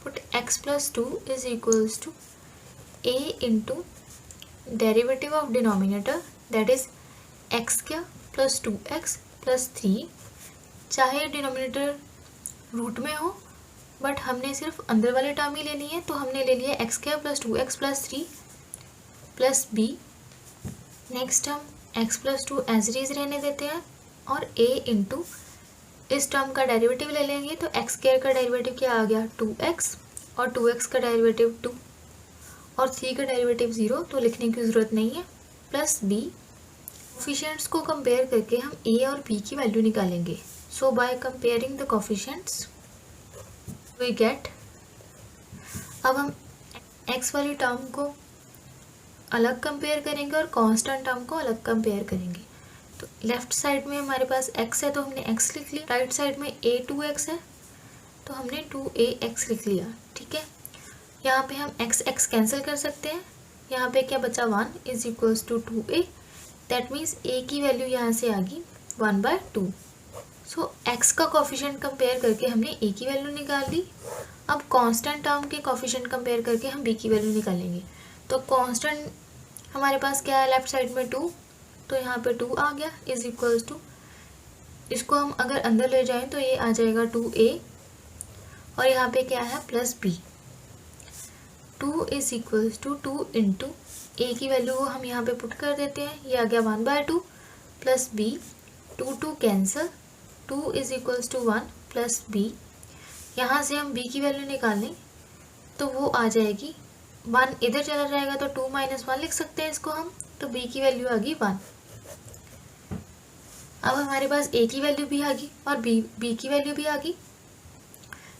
put x plus 2 is equals to a into derivative of denominator that is x square plus 2x plus 3, चाहे डिनोमिनेटर रूट में हो बट हमने सिर्फ अंदर वाले टर्म ही लेनी है, तो हमने ले लिया x square plus 2x plus 3 plus b। Next हम x plus 2 as it is रहने देते हैं और a इंटू इस टर्म का डेरिवेटिव ले लेंगे, तो एक्स स्क्वायर का डेरिवेटिव क्या आ गया 2x और 2x का डेरिवेटिव 2 और 3 का डेरिवेटिव 0, तो लिखने की ज़रूरत नहीं है, प्लस b। कोफिशिएंट्स को कंपेयर करके हम a और b की वैल्यू निकालेंगे। So by comparing the coefficients we get, अब हम x वाली टर्म को अलग कंपेयर करेंगे और कांस्टेंट टर्म को अलग कंपेयर करेंगे। तो लेफ्ट साइड में हमारे पास x है तो हमने x लिख लिया, राइट साइड में a2x है तो हमने 2ax लिख लिया, ठीक है। यहाँ पे हम x कैंसिल कर सकते हैं, यहाँ पे क्या बचा 1 is equals to 2a, that means a की वैल्यू यहाँ से आ गई 1/2। सो एक्स का कोफिशिएंट कंपेयर करके हमने ए की वैल्यू निकाल ली। अब कांस्टेंट टर्म के कोफिशिएंट कंपेयर करके हम बी की वैल्यू निकालेंगे। तो कांस्टेंट हमारे पास क्या है लेफ्ट साइड में 2, तो यहाँ पे 2 आ गया इज इक्वल्स टू, इसको हम अगर अंदर ले जाएं तो ये आ जाएगा 2a और यहाँ पे क्या है plus b। 2 is equals to 2 into a की वैल्यू को हम यहाँ पे पुट कर देते हैं, ये आ गया 1/2 plus b, 2 cancel, 2 is equals to 1 plus b। यहाँ से हम b की वैल्यू निकालें तो वो आ जाएगी 1, इधर चला जाएगा तो 2 - 1 लिख सकते हैं इसको हम, तो b की वैल्यू आ गई 1। अब हमारे पास a की वैल्यू भी आ गई और b की वैल्यू भी आ गई,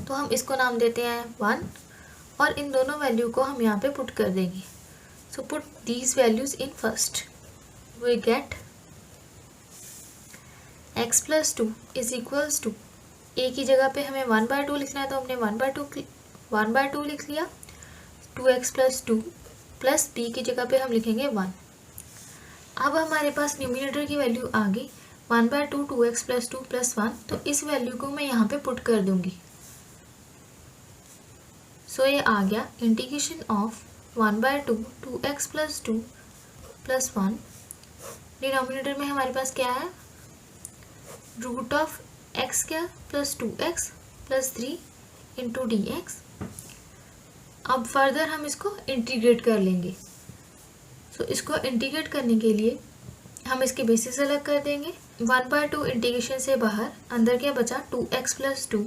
तो हम इसको नाम देते हैं 1 और इन दोनों वैल्यू को हम यहाँ पे पुट कर देंगे। So put these values in first, we get x + 2 is equals to, a की जगह पे हमें 1/2 लिखना है तो हमने 1/2 लिख लिया, 2x + 2 प्लस b की जगह पे हम लिखेंगे 1। अब हमारे पास न्यूमरेटर की वैल्यू आ गई 1/2 2x + 2 + 1, तो इस वैल्यू को मैं यहाँ पे पुट कर दूंगी। सो ये आ गया इंटीग्रेशन ऑफ 1/2 2x + 2 + 1। डिनोमिनेटर में हमारे पास क्या है, रूट ऑफ x क्या + 2x + 3 इंटू dx। अब फर्दर हम इसको इंटीग्रेट कर लेंगे। सो इसको इंटीग्रेट करने के लिए हम इसके बेसिस अलग कर देंगे। 1/2 इंटीग्रेशन से बाहर, अंदर क्या बचा 2x + 2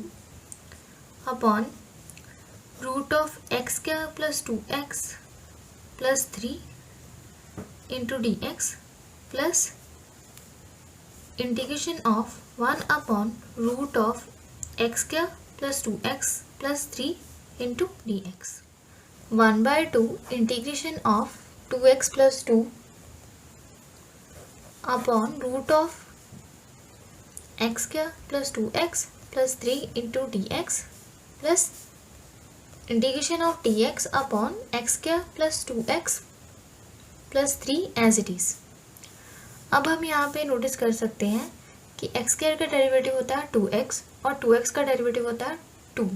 upon root of x क्या + 2x + 3 into dx plus integration of 1 upon root of x क्या + 2x + 3 into dx। 1/2 integration of 2x + 2 upon root of x क्या + 2x + 3 into dx plus integration of dx upon x क्या + 2x + 3 एज इट इज़। अब हम यहाँ पे नोटिस कर सकते हैं कि x² का डेरिवेटिव होता है 2x और 2x का डेरिवेटिव होता है 2,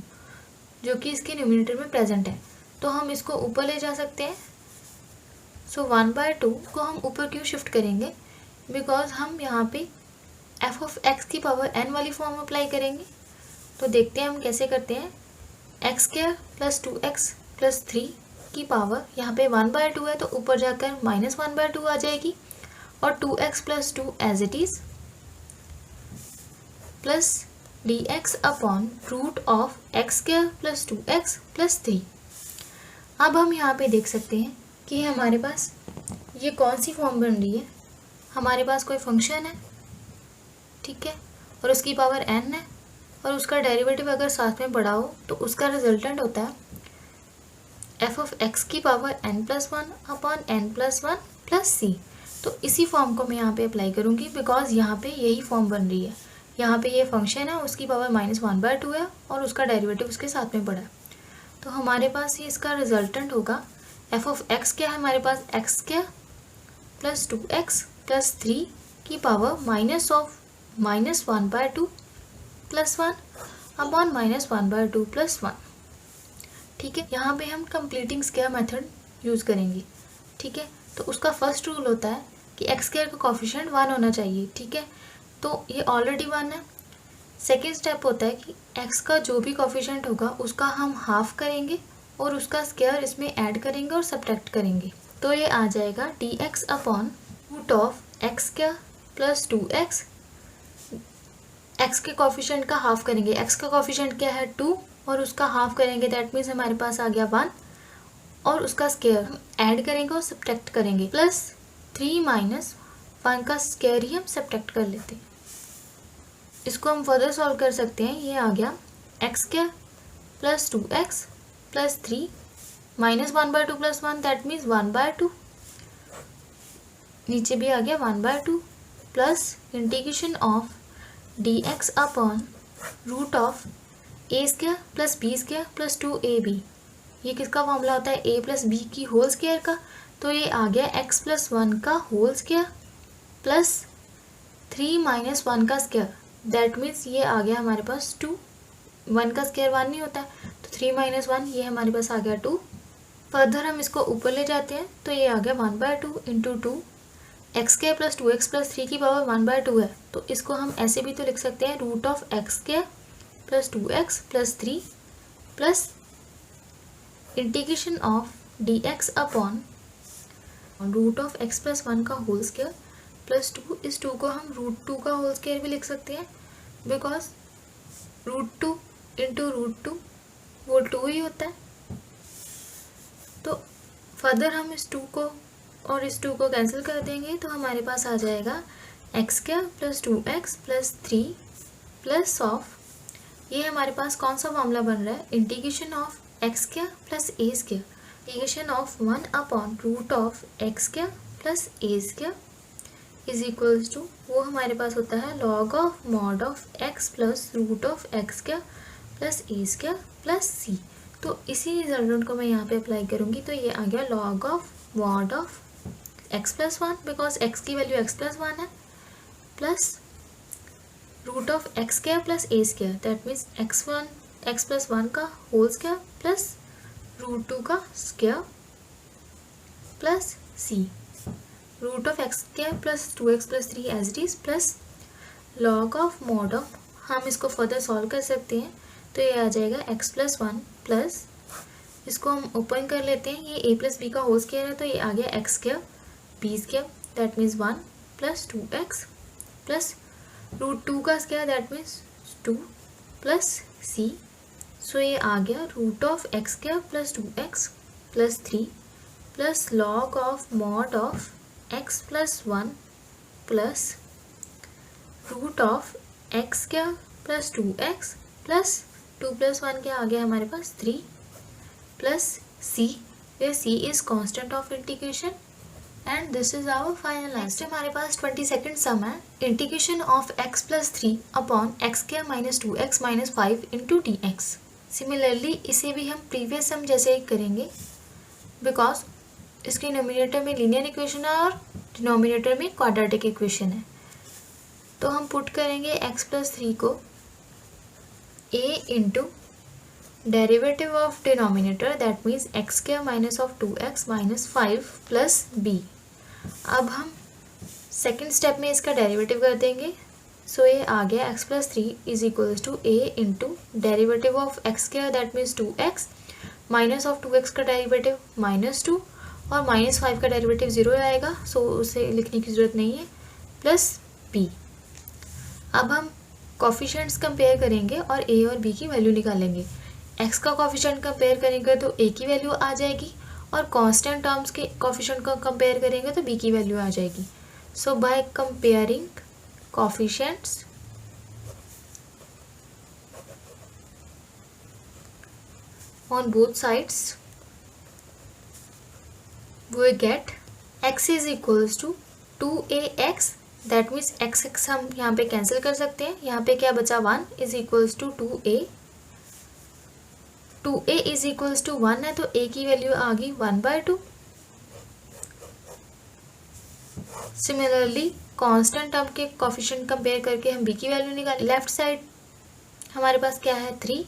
जो कि इसके न्यूमरेटर में प्रेजेंट है, तो हम इसको ऊपर ले जा सकते हैं। सो 1/2 को हम ऊपर क्यों शिफ्ट करेंगे, बिकॉज हम यहाँ पे f(x) की पावर n वाली फॉर्म अप्लाई करेंगे। तो देखते हैं हम कैसे करते हैं। x² + 2x + 3 की पावर यहाँ पे 1/2 है, तो ऊपर जाकर -1/2 आ जाएगी और 2x + 2 as it is plus dx upon root of x² + 2x + 3। अब हम यहाँ पे देख सकते हैं कि हमारे पास ये कौन सी फॉर्म बन रही है। हमारे पास कोई फंक्शन है, ठीक है, और उसकी पावर n है और उसका डेरिवेटिव अगर साथ में पढ़ा हो तो उसका रिजल्टेंट होता है f(x) की power n+1 upon n+1 plus c। तो इसी फॉर्म को मैं यहाँ पे अप्लाई करूँगी, बिकॉज यहाँ पे यही फॉर्म बन रही है। यहाँ पे ये फंक्शन है, उसकी पावर -1/2 है और उसका डेरिवेटिव उसके साथ में पड़ा है, तो हमारे पास ये इसका रिजल्टेंट होगा f(x) क्या है हमारे पास x² + 2x + 3 की पावर -1/2 + 1 अपॉन -1/2 + 1। ठीक है, यहाँ पे हम कंप्लीटिंग स्क्वायर मेथड यूज़ करेंगे। ठीक है, तो उसका फर्स्ट रूल होता है कि x² का कोफिशिएंट 1 होना चाहिए। ठीक है, तो ये ऑलरेडी 1 है। सेकेंड स्टेप होता है कि x का जो भी कोफिशिएंट होगा उसका हम हाफ करेंगे और उसका स्क्वायर इसमें ऐड करेंगे और सब्ट्रैक्ट करेंगे, तो ये आ जाएगा dx upon root of x² + 2x। x के कोफिशिएंट का हाफ करेंगे, x का कोफिशिएंट क्या है 2 और उसका हाफ करेंगे, दैट मीन्स हमारे पास आ गया 1 और उसका स्क्वायर हम ऐड करेंगे और सब्ट्रैक्ट करेंगे, प्लस 3 - 1 का स्क्वायर ही हम सब्ट्रैक्ट कर लेते हैं। इसको हम फर्दर सॉल्व कर सकते हैं। ये आ गया x² + 2x + 3 -1/2 + 1, दैट मीन्स 1/2, नीचे भी आ गया 1/2 plus integration of dx upon root of a² + b² + 2ab। ये किसका फॉर्मूला होता है, a + b की होल स्क्वायर का, तो ये आ गया x + 1 का होल स्क्वायर प्लस 3 - 1 का स्क्वायर, दैट मीन्स ये आ गया हमारे पास 2, 1 का स्क्वायर 1 नहीं होता है, तो 3 - 1 ये हमारे पास आ गया 2। फर्दर हम इसको ऊपर ले जाते हैं तो ये आ गया 1/2 into 2 x square plus 2x plus 3 की पावर 1/2 है, तो इसको हम ऐसे भी तो लिख सकते हैं root of x square plus 2x plus 3 plus integration of dx upon root of x plus 1 का होल स्क्वायर प्लस 2। इस 2 को हम रूट 2 का होल स्क्वायर भी लिख सकते हैं, बिकॉज रूट 2 इंटू रूट 2 वो 2 ही होता है। तो फर्दर हम इस 2 को और इस 2 को कैंसिल कर देंगे तो हमारे पास आ जाएगा x square plus 2x plus 3 plus of, ये हमारे पास कौन सा मामला बन रहा है, integration of x square plus a square, integration of 1 upon root of x square plus a square is equals to, वो हमारे पास होता है log of mod of x plus root of x square plus a square plus c. तो इसी रिजल्टेंट को मैं यहाँ पे अप्लाई करूँगी, तो ये आ गया log of mod of x plus 1, because x की वैल्यू एक्स प्लस 1 है, plus root of x square plus a square, that means x plus 1 का होल स्क्वायर प्लस रूट 2 का square plus c, root of x square plus 2x plus 3 as it is plus log of mod of, हम इसको फर्दर सॉल्व कर सकते हैं तो ये आ जाएगा x प्लस 1 प्लस, इसको हम ओपन कर लेते हैं, ये a प्लस बी का होल स्क्वायर है तो ये आ गया x square b square, that means 1 plus 2x plus root 2 का square, that means 2 plus c. So ये आ गया root of x square plus 2x plus 3 plus log of mod of x plus 1 plus root of x square plus 2x plus 2 plus 1 क्या आ गया हमारे पास 3 plus c, where c is constant of integration and this is our final answer। Next हमारे पास 22nd सम है, integration of x plus 3 upon x square minus 2x minus 5 into dx। Similarly इसे भी हम प्रीवियस सम जैसे ही करेंगे, बिकॉज इसके नोमिनेटर में लीनियर इक्वेशन है और डिनोमिनेटर में क्वाड्रेटिक इक्वेशन है। तो हम पुट करेंगे x प्लस 3 को a into derivative of denominator, that means x square minus of 2x minus 5 plus b। अब हम सेकेंड स्टेप में इसका डेरिवेटिव कर देंगे, सो ये आ गया x plus 3 is equals to a into derivative of x square, that means 2x minus of 2x का डेरिवेटिव माइनस 2 और माइनस 5 का डेरिवेटिव 0 आएगा, सो उसे लिखने की ज़रूरत नहीं है, प्लस b। अब हम कोफिशिएंट्स कंपेयर करेंगे और a और b की वैल्यू निकालेंगे। x का कोफिशिएंट कंपेयर करेंगे तो a की वैल्यू आ जाएगी और कांस्टेंट टर्म्स के कोफिशिएंट को कंपेयर करेंगे तो b की वैल्यू आ जाएगी। So by comparing coefficients on both sides we get x is equals to 2ax, that means x हम यहाँ पे कैंसिल कर सकते हैं, यहाँ पे क्या बचा 1 is equals to 2a is equals to 1 है तो a की वैल्यू आ गई 1/2। सिमिलरली कांस्टेंट टर्म के कोफिशिएंट कंपेयर करके हम b की वैल्यू निकाल, लेफ्ट साइड हमारे पास क्या है 3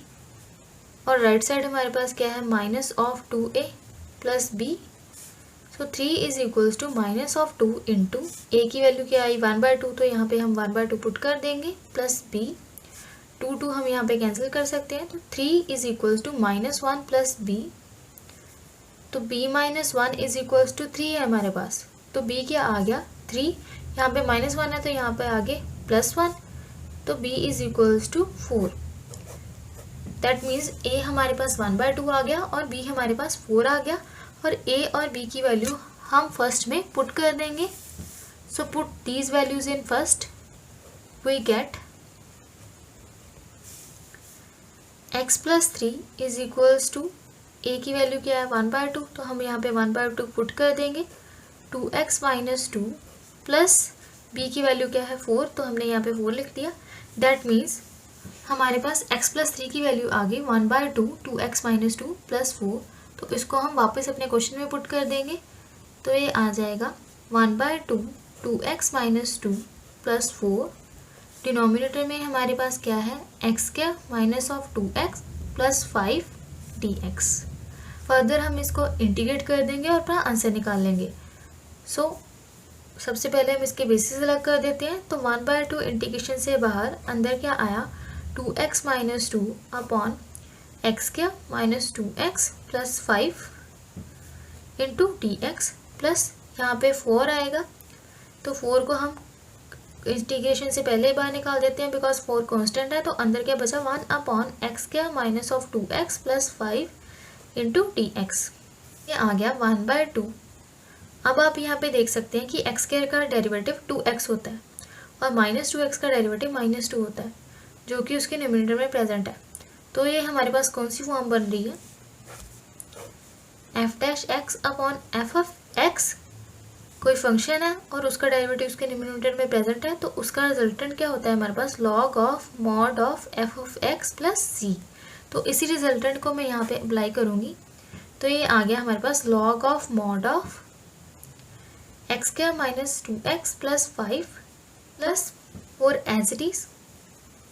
और राइट साइड हमारे पास क्या है minus of 2a plus b। तो 3 is equals to minus of 2 into a की वैल्यू क्या आई 1/2, तो यहाँ पे हम 1/2 पुट कर देंगे प्लस b, 2 हम यहाँ पे कैंसिल कर सकते हैं, तो 3 is equals to minus 1 plus b, तो b minus 1 is equals to 3 है हमारे पास, तो b क्या आ गया 3, यहाँ पे माइनस 1 है तो यहाँ पे आगे प्लस 1, तो b is equals to 4। That means a हमारे पास 1/2 आ गया और b हमारे पास 4 आ गया, और a और b की वैल्यू हम फर्स्ट में पुट कर देंगे। So put these values in first, we get x plus 3 is equals to a की वैल्यू क्या है 1/2, तो हम यहाँ पे 1/2 पुट कर देंगे, 2x माइनस 2 प्लस b की वैल्यू क्या है 4, तो हमने यहाँ पे 4 लिख दिया। दैट मीन्स हमारे पास x प्लस 3 की वैल्यू आ गई 1/2, 2x माइनस 2 प्लस 4, तो इसको हम वापस अपने क्वेश्चन में पुट कर देंगे, तो ये आ जाएगा 1/2, 2x माइनस 2 प्लस 4 डिनोमिनेटर में हमारे पास क्या है, x square minus of 2x plus 5dx। Further हम इसको इंटीग्रेट कर देंगे और अपना आंसर निकाल लेंगे। सबसे पहले हम इसके बेसिस अलग कर देते हैं। तो 1/2 इंटीग्रेशन से बाहर अंदर क्या आया, 2x minus 2 upon x square minus 2x plus 5 into dx plus यहाँ पे 4 आएगा। तो 4 को हम इंटीग्रेशन से पहले ही बाहर निकाल देते हैं बिकॉज 4 कांस्टेंट है। तो अंदर क्या बचा, 1 upon x square minus of 2x plus 5 into dx। ये आ गया 1/2। अब आप यहाँ पे देख सकते हैं कि एक्स स्क्वायर का डेरिवेटिव 2x होता है और माइनस 2x का डेरिवेटिव माइनस 2 होता है, जो कि उसके न्यूमरेटर में प्रेजेंट है। तो ये हमारे पास कौन सी फॉर्म बन रही है, F dash x upon F of x कोई फंक्शन है और उसका डेरिवेटिव उसके न्यूमरेटर में प्रेजेंट है। तो उसका रिजल्टेंट क्या होता है हमारे पास, log of mod of F of x plus c. तो इसी रिजल्टेंट को मैं यहाँ पे अप्लाई करूँगी। तो ये आ गया हमारे पास log of mod of x square minus 2x plus 5 plus 4 as it is.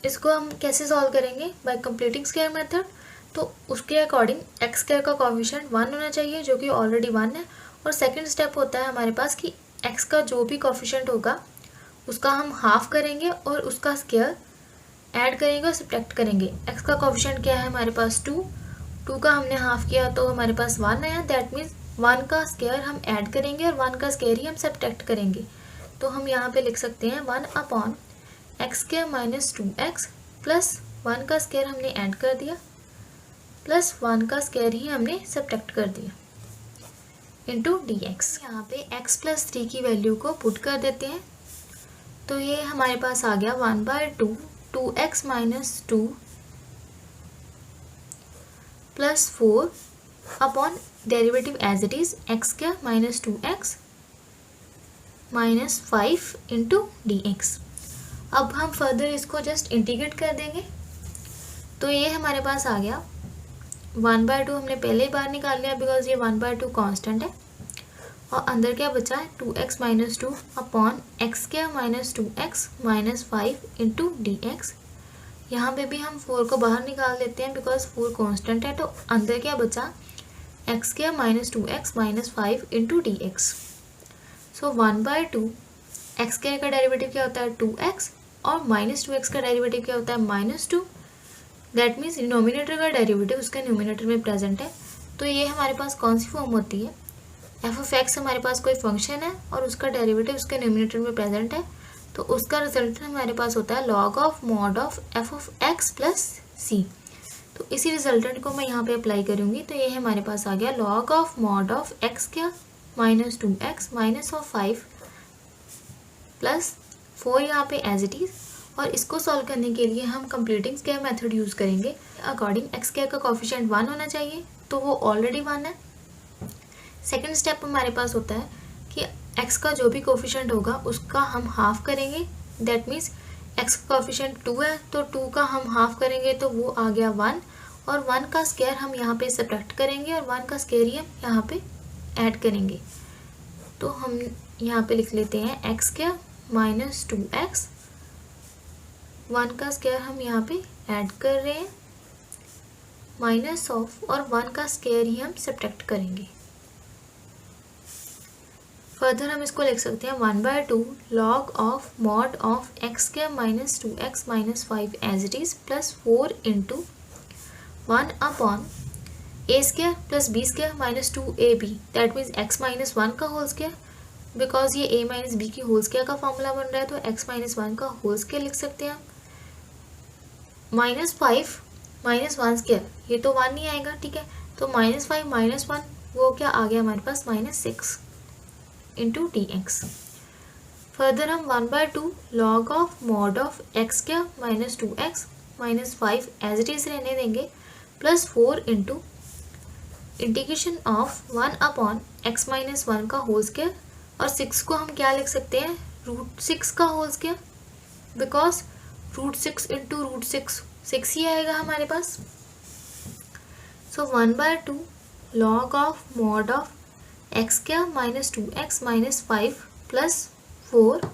इसको हम कैसे सॉल्व करेंगे, बाय कंप्लीटिंग स्क्वायर मेथड। तो उसके अकॉर्डिंग एक्स स्क्वायर का कोएफिशिएंट 1 होना चाहिए, जो कि ऑलरेडी 1 है। और सेकंड स्टेप होता है हमारे पास कि एक्स का जो भी कोएफिशिएंट होगा उसका हम हाफ करेंगे और उसका स्क्वायर ऐड करेंगे और सब्ट्रैक्ट करेंगे। एक्स का कोएफिशिएंट क्या है हमारे पास 2 का हमने हाफ किया तो हमारे पास 1 आया। दैट मीन्स 1 का स्क्वायर हम ऐड करेंगे और 1 का स्क्वायर ही हम सब्ट्रैक्ट करेंगे। तो हम यहाँ पे लिख सकते हैं 1 upon x square minus 2x plus 1 का स्क्वायर हमने ऐड कर दिया प्लस 1 का स्क्वायर ही हमने सब्ट्रैक्ट कर दिया इंटू dx। यहाँ पे x प्लस 3 की वैल्यू को पुट कर देते हैं। तो ये हमारे पास आ गया 1/2 2x minus 2 plus 4 upon derivative as it is x square minus 2x minus 5 into dx। अब हम फर्दर इसको जस्ट इंटीग्रेट कर देंगे। तो ये हमारे पास आ गया 1/2 हमने पहले ही बाहर निकाल लिया बिकॉज ये 1/2 कांस्टेंट है। और अंदर क्या बचा है, 2x minus 2 upon x square minus 2x minus 5 into dx। यहाँ पे भी हम 4 को बाहर निकाल देते हैं बिकॉज 4 कांस्टेंट है। तो अंदर क्या बचा, x square minus 2x minus 5 into dx। सो 1/2 एक्स स्क्वायर का डेरिवेटिव क्या होता है 2x और माइनस 2x का डेरिवेटिव क्या होता है माइनस 2। दैट मीन्स डिनोमिनेटर का डेरिवेटिव उसके न्यूमरेटर में प्रेजेंट है। तो ये हमारे पास कौन सी फॉर्म होती है, एफ ऑफ एक्स हमारे पास कोई फंक्शन है और उसका डेरिवेटिव उसके न्यूमरेटर में प्रेजेंट है। तो उसका रिजल्ट हमारे पास होता है log of mod of F of x plus c. तो इसी रिजल्टेंट को मैं यहाँ पे अप्लाई करूँगी। तो ये हमारे पास आ गया log of mod of x क्या minus 2x minus of 5 plus 4 यहाँ पे एज इट इज। और इसको सॉल्व करने के लिए हम कंप्लीटिंग स्क्वायर मेथड यूज़ करेंगे। अकॉर्डिंग एक्स स्क्वायर का कोएफिशिएंट 1 होना चाहिए, तो वो ऑलरेडी 1 है। सेकंड स्टेप हमारे पास होता है कि एक्स का जो भी कोएफिशिएंट होगा उसका हम हाफ करेंगे। दैट मीन्स एक्स का कोएफिशिएंट 2 है तो 2 का हम हाफ करेंगे तो वो आ गया 1 और 1 का स्क्वायर हम यहाँ पे सब्ट्रैक्ट करेंगे और 1 का स्क्वायर ही हम यहाँ पे ऐड करेंगे। तो हम यहाँ पे लिख लेते हैं एक्स स्क्वायर माइनस 2x, 1 का स्क्वायर हम यहाँ पे ऐड कर रहे हैं माइनस ऑफ और 1 का स्क्वायर ही हम सब्ट्रैक्ट करेंगे। फर्दर हम इसको लिख सकते हैं 1/2 log of mod of x square minus 2x minus 5 as it is plus 4 into 1 upon a square plus B square minus 2ab। That means x minus 1 का होल स्क्वायर। बिकॉज ये a माइनस बी की होल स्क्वायर का फॉर्मूला बन रहा है तो x माइनस 1 का होल स्क्वायर लिख सकते हैं। माइनस 5 माइनस 1 स्क्वायर, ये तो 1 नहीं आएगा, ठीक है। तो माइनस 5 माइनस 1 वो क्या आ गया हमारे पास माइनस 6 इंटू dx। फर्दर हम 1/2 log of mod of x square minus 2x minus 5 as it is रहने देंगे plus 4 into integration of 1 upon x minus 1 का होल स्क्वायर। और 6 को हम क्या लिख सकते हैं, रूट 6 का whole square. Because root 6 into root 6 ही आएगा हमारे पास। So 1/2 log of mod of x square minus 2x minus 5 plus 4।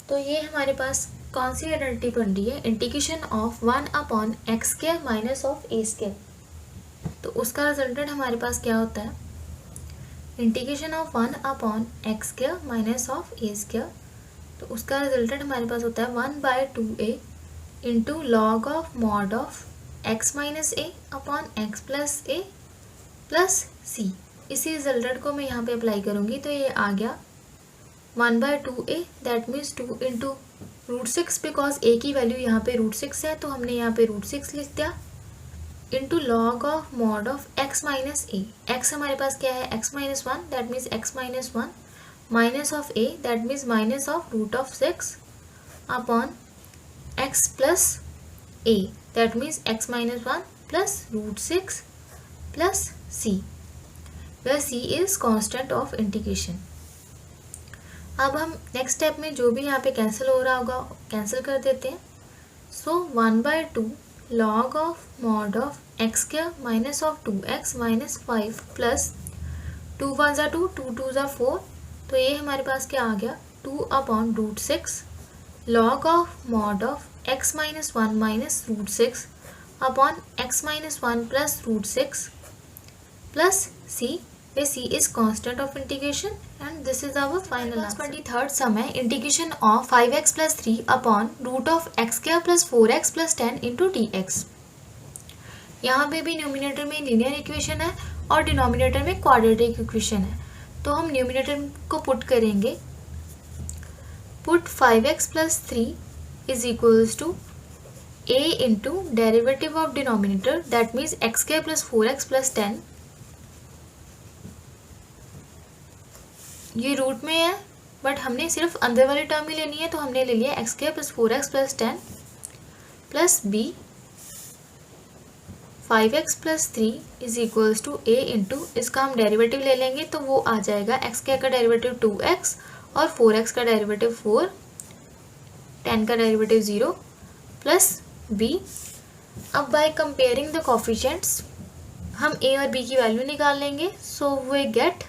तो ये हमारे पास कौन सी आइडेंटिटी बन रही है, integration of 1/x² minus of a²। तो उसका रिजल्टेंट हमारे पास क्या होता है, integration of 1/x² minus of a²। तो उसका रिजल्टेंट हमारे पास होता है 1/2a into log of mod of x minus a upon x plus a plus c। इसी रिजल्टेंट को मैं यहाँ पे अप्लाई करूँगी तो ये आ गया 1/2a, that means 2 into √6, because a की वैल्यू यहाँ पे √6 है तो हमने यहाँ पे √6 लिख दिया, into log of mod of x minus a। x हमारे पास क्या है, x minus 1, that means x minus 1 minus of a, that means minus of √6 upon x plus a, that means x minus 1 plus √6 plus c, where c is constant of integration। अब हम नेक्स्ट स्टेप में जो भी यहाँ पे कैंसिल हो रहा होगा कैंसिल कर देते हैं। सो 1/2 log of mod of x² minus of 2x minus 5 plus 2 1 ज़ा 2, 2 2 ज़ा 4, तो ये हमारे पास क्या आ गया 2/√6 log of mod of x minus 1 minus √6 upon x minus 1 plus √6 plus c, where c is constant of integration, and this is our final answer। 23rd sum है integration of 5x plus 3 upon root of x² plus 4x plus 10 into dx। यहाँ पे भी न्यूमिनेटर में लीनियर इक्वेशन है और डिनोमिनेटर में क्वाड्रेटिक इक्वेशन है, तो हम न्यूमिनेटर को पुट करेंगे। Put 5x plus 3 is equals to a into derivative of denominator, that means x² plus 4x plus 10। ये रूट में है बट हमने सिर्फ अंदर वाली टर्म ही लेनी है, तो हमने ले लिया x² plus 4x plus 10 plus b 5x plus 3 is equals to a into, इसका हम डेरिवेटिव ले लेंगे तो वो आ जाएगा x² का डेरिवेटिव 2x और 4x का डेरिवेटिव 4, 10 का डेरिवेटिव 0 प्लस b। अब बाय कंपेयरिंग द कोफिशिएंट्स हम a और b की वैल्यू निकाल लेंगे। सो वी गेट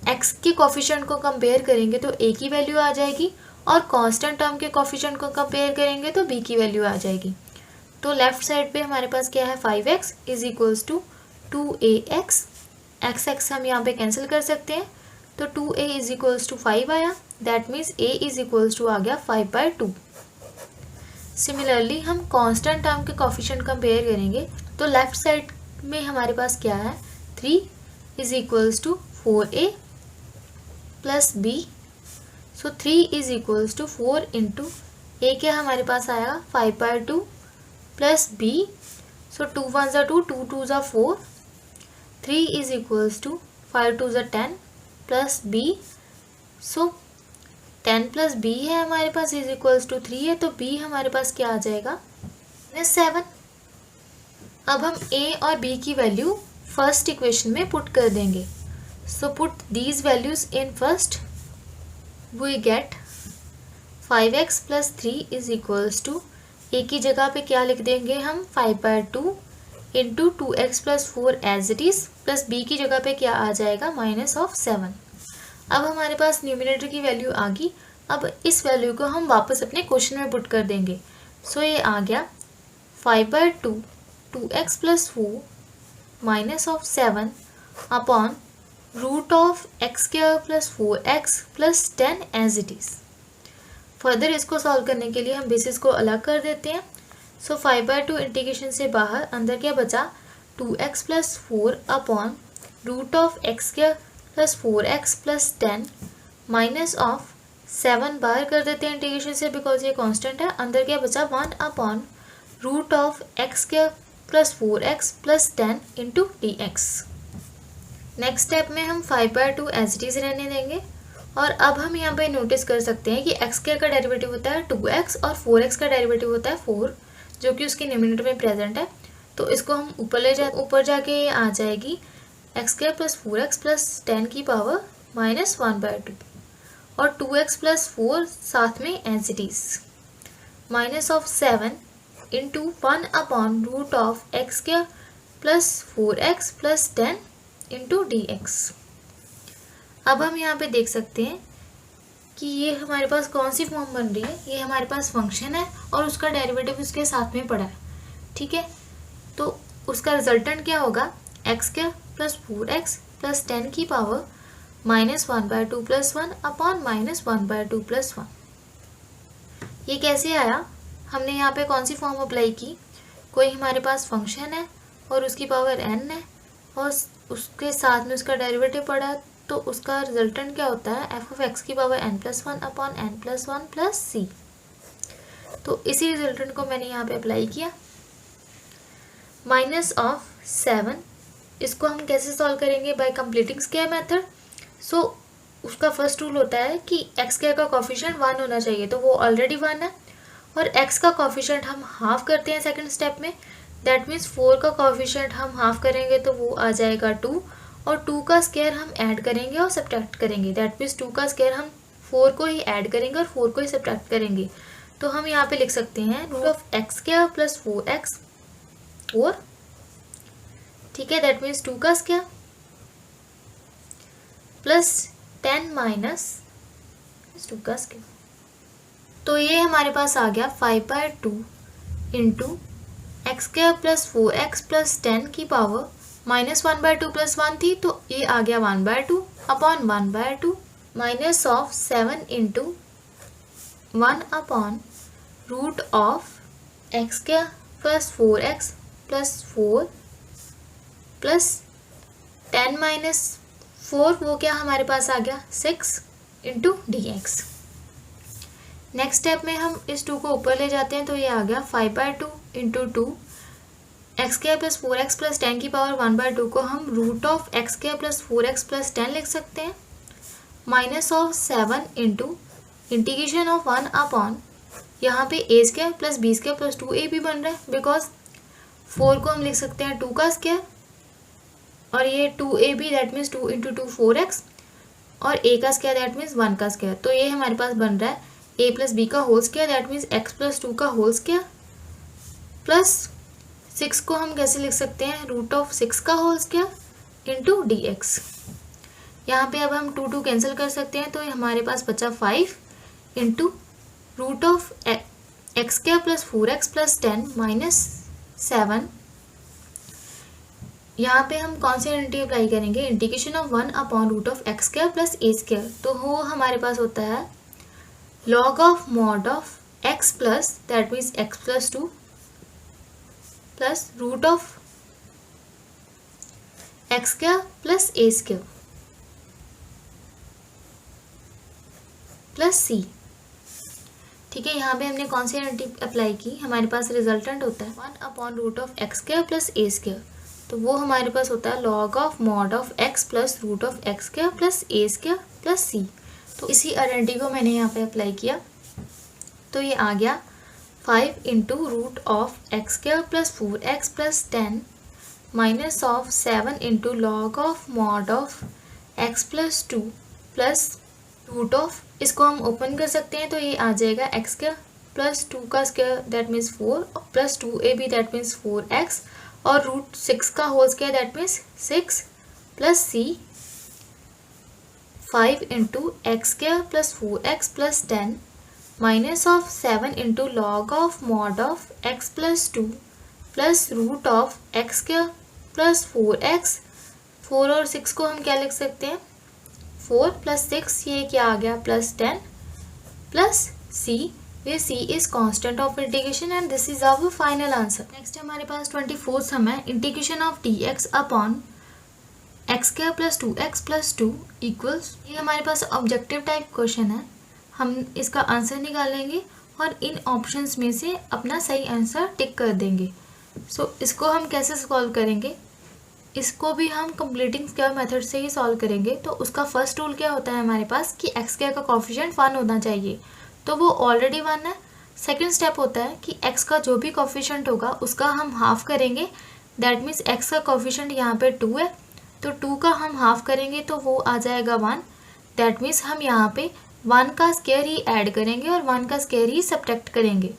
x के कोफिशिएंट को कंपेयर करेंगे तो a की वैल्यू आ जाएगी और कांस्टेंट टर्म के कोफिशिएंट को कंपेयर करेंगे तो b की वैल्यू आ जाएगी। तो लेफ्ट साइड पे हमारे पास क्या है 5x is equals to 2ax, x हम यहाँ पे कैंसिल कर सकते हैं तो 2a इज इक्वल्स टू 5 आया, that means a is equals to आ गया 5/2। सिमिलरली हम कांस्टेंट टर्म के कोफिशिएंट कंपेयर करेंगे तो लेफ्ट साइड में हमारे पास क्या है 3 is equals to 4a plus b। So 3 is equals to 4 into a क्या हमारे पास आएगा 5/2 प्लस b। सो 2 1 ज़ा 2, 2 2 ज़ा 4, 3 इज इक्वल्स टू 5 2 ज़ा 10 प्लस b। सो 10 प्लस b है हमारे पास इज इक्वल्स टू 3 है, तो b हमारे पास क्या आ जाएगा -7। अब हम a और b की वैल्यू फर्स्ट इक्वेशन में पुट कर देंगे। So put these values in first, we get 5x plus 3 is equals to a की जगह पे क्या लिख देंगे हम 5/2 into 2x plus 4 as it is, plus b की जगह पे क्या आ जाएगा -7। अब हमारे पास न्यूमिनेटर की वैल्यू आ गई। अब इस वैल्यू को हम वापस अपने क्वेश्चन में पुट कर देंगे। सो ये आ गया 5/2 2x plus 4 -7 upon root of x² plus 4x plus 10 as it is. Further इसको सॉल्व करने के लिए हम बेसिस को अलग कर देते हैं। सो 5/2 इंटीग्रेशन से बाहर अंदर क्या बचा 2x plus 4 upon root of x² plus 4x plus 10 minus of 7 बाहर कर देते हैं इंटीग्रेशन से बिकॉज ये कांस्टेंट है। अंदर क्या बचा 1 upon root of x² plus 4x plus 10 into dx। Next step में हम 5/2 एज इट इज़ रहने देंगे और अब हम यहाँ पे नोटिस कर सकते हैं कि x² का डेरिवेटिव होता है 2x और 4x का डेरिवेटिव होता है 4, जो कि उसके न्यूमिनेटर में प्रेजेंट है। तो इसको हम ऊपर जाके आ जाएगी x² प्लस 4x प्लस 10 की पावर -1/2 और 2x प्लस 4 साथ में as it is minus of 7 into 1 upon root of x² plus 4x plus 10 into dx। अब हम यहाँ पे देख सकते हैं कि ये हमारे पास कौन सी फॉर्म बन रही है। ये हमारे पास फंक्शन है और उसका डेरिवेटिव उसके साथ में पड़ा है, ठीक है। तो उसका रिजल्टेंट क्या होगा, x square plus 4x plus 10 की पावर -1/2 + 1 अपॉन -1/2 + 1। ये कैसे आया, हमने यहाँ पे कौन सी फॉर्म अप्लाई की, कोई हमारे पास फंक्शन है और उसकी पावर n है और उसके साथ में उसका डेरिवेटिव पड़ा है, तो उसका रिजल्टेंट क्या होता है, f(x) की power n+1 upon n+1 plus c। तो इसी रिजल्टेंट को मैंने यहाँ पे अप्लाई किया। -7, इसको हम कैसे सॉल्व करेंगे, बाय कंप्लीटिंग स्क्वायर मेथड। सो उसका फर्स्ट रूल होता है कि एक्स स्क्वायर का कोफिशिएंट 1 होना चाहिए, तो वो ऑलरेडी 1 है, और एक्स का कोफिशिएंट हम हाफ करते हैं सेकंड स्टेप में, दैट मीन्स 4 का कोफिशिएंट हम हाफ करेंगे तो वो आ जाएगा 2, और 2 का स्क्वायर हम ऐड करेंगे और सब्ट्रैक्ट करेंगे, दैट मीन्स 2 का स्क्वायर हम 4 को ही ऐड करेंगे और 4 को ही सब्ट्रैक्ट करेंगे। तो हम यहाँ पे लिख सकते हैं root of x square plus 4x 4, ठीक है, दैट मीन्स 2 का स्क्वायर प्लस 10 माइनस 2 का स्क्वायर। तो ये हमारे पास आ गया 5/2 into x square plus 4x plus 10 की पावर -1/2 + 1 थी, तो ये आ गया 1/2 upon 1/2 minus of 7 into 1 upon root of x square plus 4x plus 4 plus 10 minus 4, वो क्या हमारे पास आ गया 6 इंटू dx। नेक्स्ट स्टेप में हम इस 2 को ऊपर ले जाते हैं, तो ये आ गया 5/2 into 2 x square plus 4x plus 10 की पावर 1/2 को हम root of x square plus 4x plus 10 लिख सकते हैं, minus of 7 into integration of 1 upon, यहाँ पे a square plus b square plus 2ab बन रहा है, बिकॉज 4 को हम लिख सकते हैं 2 का स्क्वायर, और ये 2ab that means 2 into 2 4x, और a का स्क्वायर दैट मीन्स 1 का स्क्वायर। तो ये हमारे पास बन रहा है a प्लस b का whole square that means x plus 2 का होल स्क्वायर, प्लस 6 को हम कैसे लिख सकते हैं, रूट ऑफ 6 का होल स्क्वायर इंटू dx। यहाँ पे अब हम 2 कैंसिल कर सकते हैं, तो ये हमारे पास बचा 5 into root of x square plus 4x plus 10 minus 7। यहाँ पे हम कौन सी आइडेंटिटी अप्लाई करेंगे, integration of 1 upon root of x square plus a square, तो वो हमारे पास होता है log of mod of x plus that means x plus 2 plus root of x square plus a square plus c, ठीक है। यहाँ पे हमने कौन सी आइडेंटिटी अप्लाई की, हमारे पास रिजल्टेंट होता है 1 upon root of x square plus a square, तो वो हमारे पास होता है log of mod of x plus root of x square plus a square plus c। तो इसी आइडेंटिटी को मैंने यहाँ पे अप्लाई किया, तो ये आ गया 5 into root of x square plus 4x plus 10 minus of 7 into log of mod of x plus 2 plus root of, इसको हम ओपन कर सकते हैं, तो ये आ जाएगा एक्स स्क्वायर प्लस 2 का square that means 4 plus 2ab that means 4x, और रूट 6 का whole square that means 6 plus c 5 into x square plus 4x plus 10 minus of 7 into log of mod of x plus 2 plus root of x square plus 4x। 4 और 6 को हम क्या लिख सकते हैं, 4 प्लस 6, ये क्या आ गया प्लस 10 प्लस c, ये c is constant of integration and this is our final answer. Next हमारे पास 24th सम है, integration of dx upon x square plus 2x plus 2 equals, ये हमारे पास ऑब्जेक्टिव टाइप क्वेश्चन है, हम इसका आंसर निकालेंगे और इन ऑप्शंस में से अपना सही आंसर टिक कर देंगे। सो इसको हम कैसे सॉल्व करेंगे, इसको भी हम कंप्लीटिंग स्क्वायर मेथड से ही सॉल्व करेंगे। तो उसका फर्स्ट रूल क्या होता है हमारे पास कि एक्स स्क्वायर का कोफिशिएंट 1 होना चाहिए, तो वो ऑलरेडी 1 है। सेकंड स्टेप होता है कि एक्स का जो भी कोफिशिएंट होगा उसका हम हाफ करेंगे, दैट मीन्स एक्स का कोफिशिएंट यहाँ पे 2 है, तो 2 का हम हाफ करेंगे तो वो आ जाएगा 1, दैट मीन्स हम यहाँ पे 1 का स्क्वायर ही ऐड करेंगे और 1 का स्क्वायर ही सब्ट्रैक्ट करेंगे।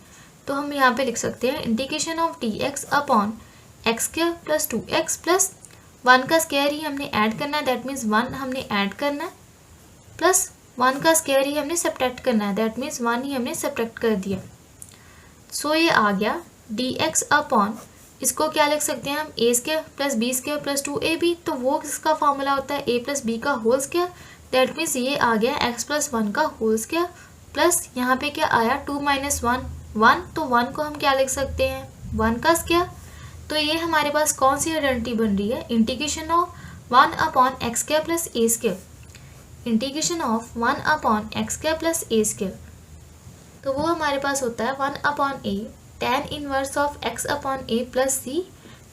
तो हम यहाँ पे लिख सकते हैं integration of dx upon x square plus 2x plus 1 का स्क्वायर ही हमने ऐड करना है, दैट मीन्स 1 हमने ऐड करना है, प्लस 1 का स्क्वायर ही हमने सब्ट्रैक्ट करना है, दैट मीन्स 1 ही हमने सब्ट्रैक्ट कर दिया। सो ये आ गया dx अपॉन, इसको क्या लिख सकते हैं हम, a square plus B square plus 2ab, तो वो किसका फॉर्मूला होता है, a प्लस बी का होल स्क्वायर, दैट मीन्स ये आ गया x प्लस 1 का होल स्क्वायर, प्लस यहाँ पे क्या आया 2 माइनस 1 1, तो 1 को हम क्या लिख सकते हैं 1 का स्क्वायर। तो ये हमारे पास कौन सी आइडेंटिटी बन रही है, integration of 1 upon x square plus a square, integration of 1 upon x square plus a square, तो वो हमारे पास होता है 1 upon a tan inverse of x upon a plus c.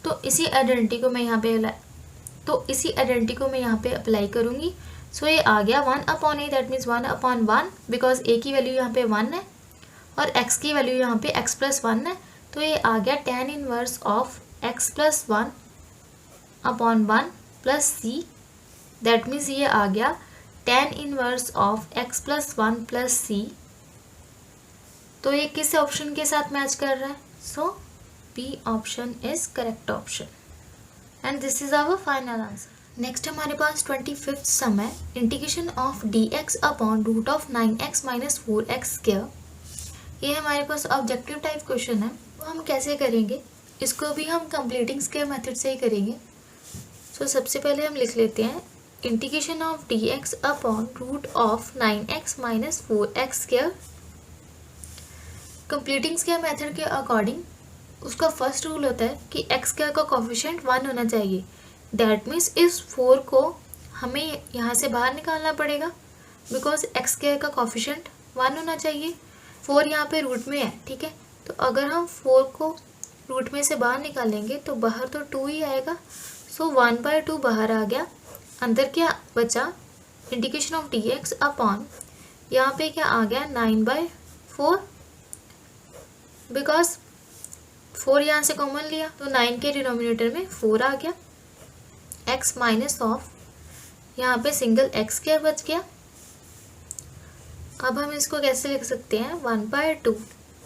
तो इसी आइडेंटिटी को मैं यहाँ पे अप्लाई करूँगी। सो ये आ गया 1 upon a, that means 1 upon 1, because a की वैल्यू यहाँ पे 1 है और x की वैल्यू यहाँ पे x प्लस 1 है, तो ये आ गया tan inverse of x plus 1 upon 1 plus c, that means ये आ गया tan inverse of x plus 1 plus c. तो ये किस ऑप्शन के साथ मैच कर रहा है, so B option is correct option and this is our final answer. Next हमारे पास 25th सम है, integration of dx upon root of 9x minus 4x square. ये हमारे पास ऑब्जेक्टिव टाइप क्वेश्चन है, तो हम कैसे करेंगे, इसको भी हम कंप्लीटिंग स्क्वायर मेथड से ही करेंगे। सो सबसे पहले हम लिख लेते हैं integration of dx upon root of 9x minus 4x square. Completing square method के अकॉर्डिंग उसका फर्स्ट रूल होता है कि एक्स स्क्वायर का कोफिशिएंट 1 होना चाहिए, दैट मीन्स इस 4 को हमें यहाँ से बाहर निकालना पड़ेगा, बिकॉज एक्स स्क्वायर का कोफिशिएंट 1 होना चाहिए। 4 यहाँ पे रूट में है, ठीक है, तो अगर हम 4 को रूट में से बाहर निकालेंगे तो बाहर तो 2 ही आएगा, सो 1/2 बाहर आ गया, अंदर क्या बचा, इंटीग्रेशन ऑफ dx अपॉन, यहाँ पे क्या आ गया 9/4, बिकॉज 4 यहाँ से कॉमन लिया तो 9 के डिनोमिनेटर में 4 आ गया, x माइनस ऑफ, यहाँ पे सिंगल x स्क्वायर बच गया। अब हम इसको कैसे लिख सकते हैं, 1/2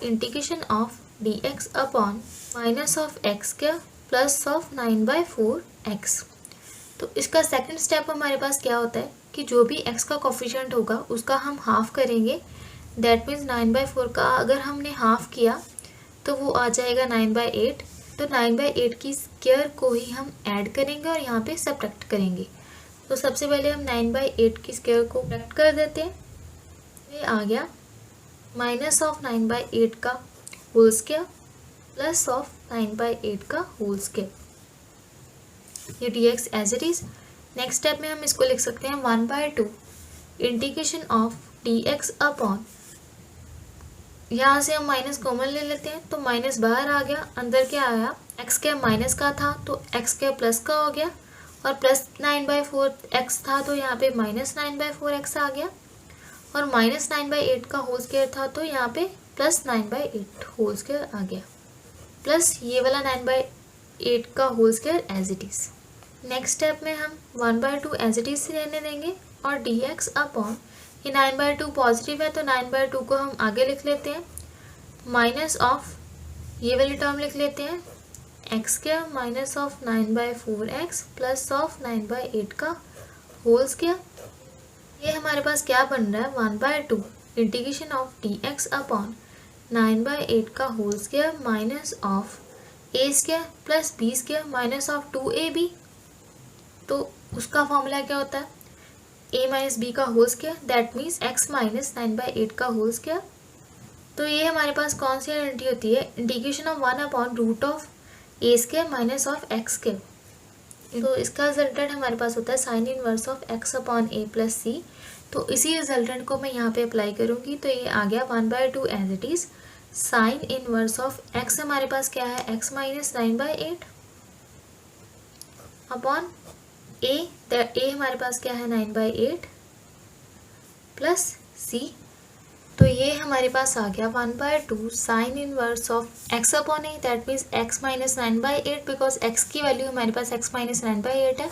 integration of dx upon minus of x square plus of 9/4x। तो इसका सेकंड स्टेप हमारे पास क्या होता है कि जो भी x का कोफिशिएंट होगा उसका हम हाफ करेंगे, दैट मीन्स 9/4 का अगर हमने हाफ किया तो वो आ जाएगा 9/8, तो 9/8 की स्क्वायर को ही हम ऐड करेंगे और यहाँ पे सब्ट्रैक्ट करेंगे। तो सबसे पहले हम 9/8 की स्क्वायर को सब्ट्रैक्ट कर देते हैं, ये आ गया माइनस ऑफ 9/8 का होल स्क्वायर प्लस ऑफ 9/8 का होल स्क्वायर, ये dx as it is. Next step में हम इसको लिख सकते हैं 1/2 इंटीग्रेशन ऑफ dx अपॉन, यहाँ से हम माइनस कॉमन ले लेते हैं तो माइनस बाहर आ गया, अंदर क्या आया, एक्स स्क्वायर माइनस का था तो एक्स स्क्वायर प्लस का हो गया, और प्लस 9/4x था तो यहाँ पे माइनस 9/4x आ गया, और माइनस 9/8 का होल स्क्वायर था तो यहाँ पे प्लस 9/8 होल स्क्वायर आ गया, प्लस ये वाला 9/8 का whole square as it is. Next step में हम 1/2 एज इट इज रहने देंगे और dx अपॉन, ये 9/2 पॉजिटिव है तो 9/2 को हम आगे लिख लेते हैं, माइनस ऑफ ये वाली टर्म लिख लेते हैं x square minus of 9/4x plus of 9/8 का होल स्क्वायर। ये हमारे पास क्या बन रहा है, 1/2 इंटीग्रेशन ऑफ dx अपॉन 9/8 का whole square minus of a square plus b square minus of 2ab। तो उसका फॉर्मूला क्या होता है, a माइनस बी का whole square, that means x minus 9/8 का होल स्क्वायर। तो ये हमारे पास कौन सी आइडेंटिटी होती है, integration of 1 upon root of a square minus of x square. तो इसका रिजल्टेंट हमारे पास होता है sine inverse of x upon a plus c. तो इसी रिजल्टेंट को मैं यहाँ पे अप्लाई करूँगी, तो ये आ गया 1/2 as it is sine inverse of x, हमारे पास क्या है x minus 9/8 upon a, a हमारे पास क्या है 9/8 प्लस c। तो ये हमारे पास आ गया 1/2 sine inverse of x upon a, that means x minus 9/8, because x की वैल्यू हमारे पास x माइनस 9/8 है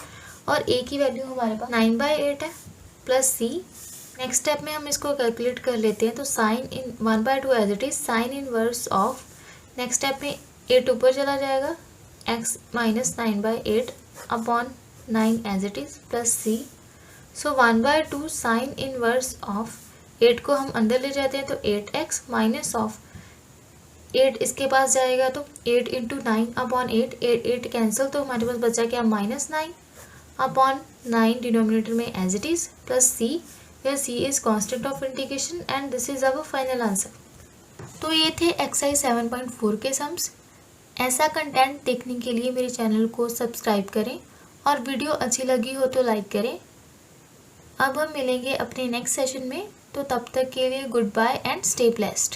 और a की वैल्यू हमारे पास 9/8 है प्लस c। नेक्स्ट स्टेप में हम इसको कैलकुलेट कर लेते हैं, तो sine in 1/2 as it is sine inverse of, next step में 8 ऊपर चला जाएगा, x minus 9/8 upon 9 as it is plus c। So 1/2 sine inverse of 8 को हम अंदर ले जाते हैं तो 8x माइनस ऑफ 8 इसके पास जाएगा तो 8 इंटू 9/8, 8 कैंसिल, तो हमारे पास बचा क्या -9/9 डिनोमिनेटर में as it is, plus c, where c is constant of integration and this is our final answer. तो ये थे एक्सरसाइज 7.4 के सम्स। ऐसा कंटेंट देखने के लिए मेरे चैनल को सब्सक्राइब करें और वीडियो अच्छी लगी हो तो लाइक करें। अब हम मिलेंगे अपने नेक्स्ट सेशन में, तो तब तक के लिए goodbye and stay blessed.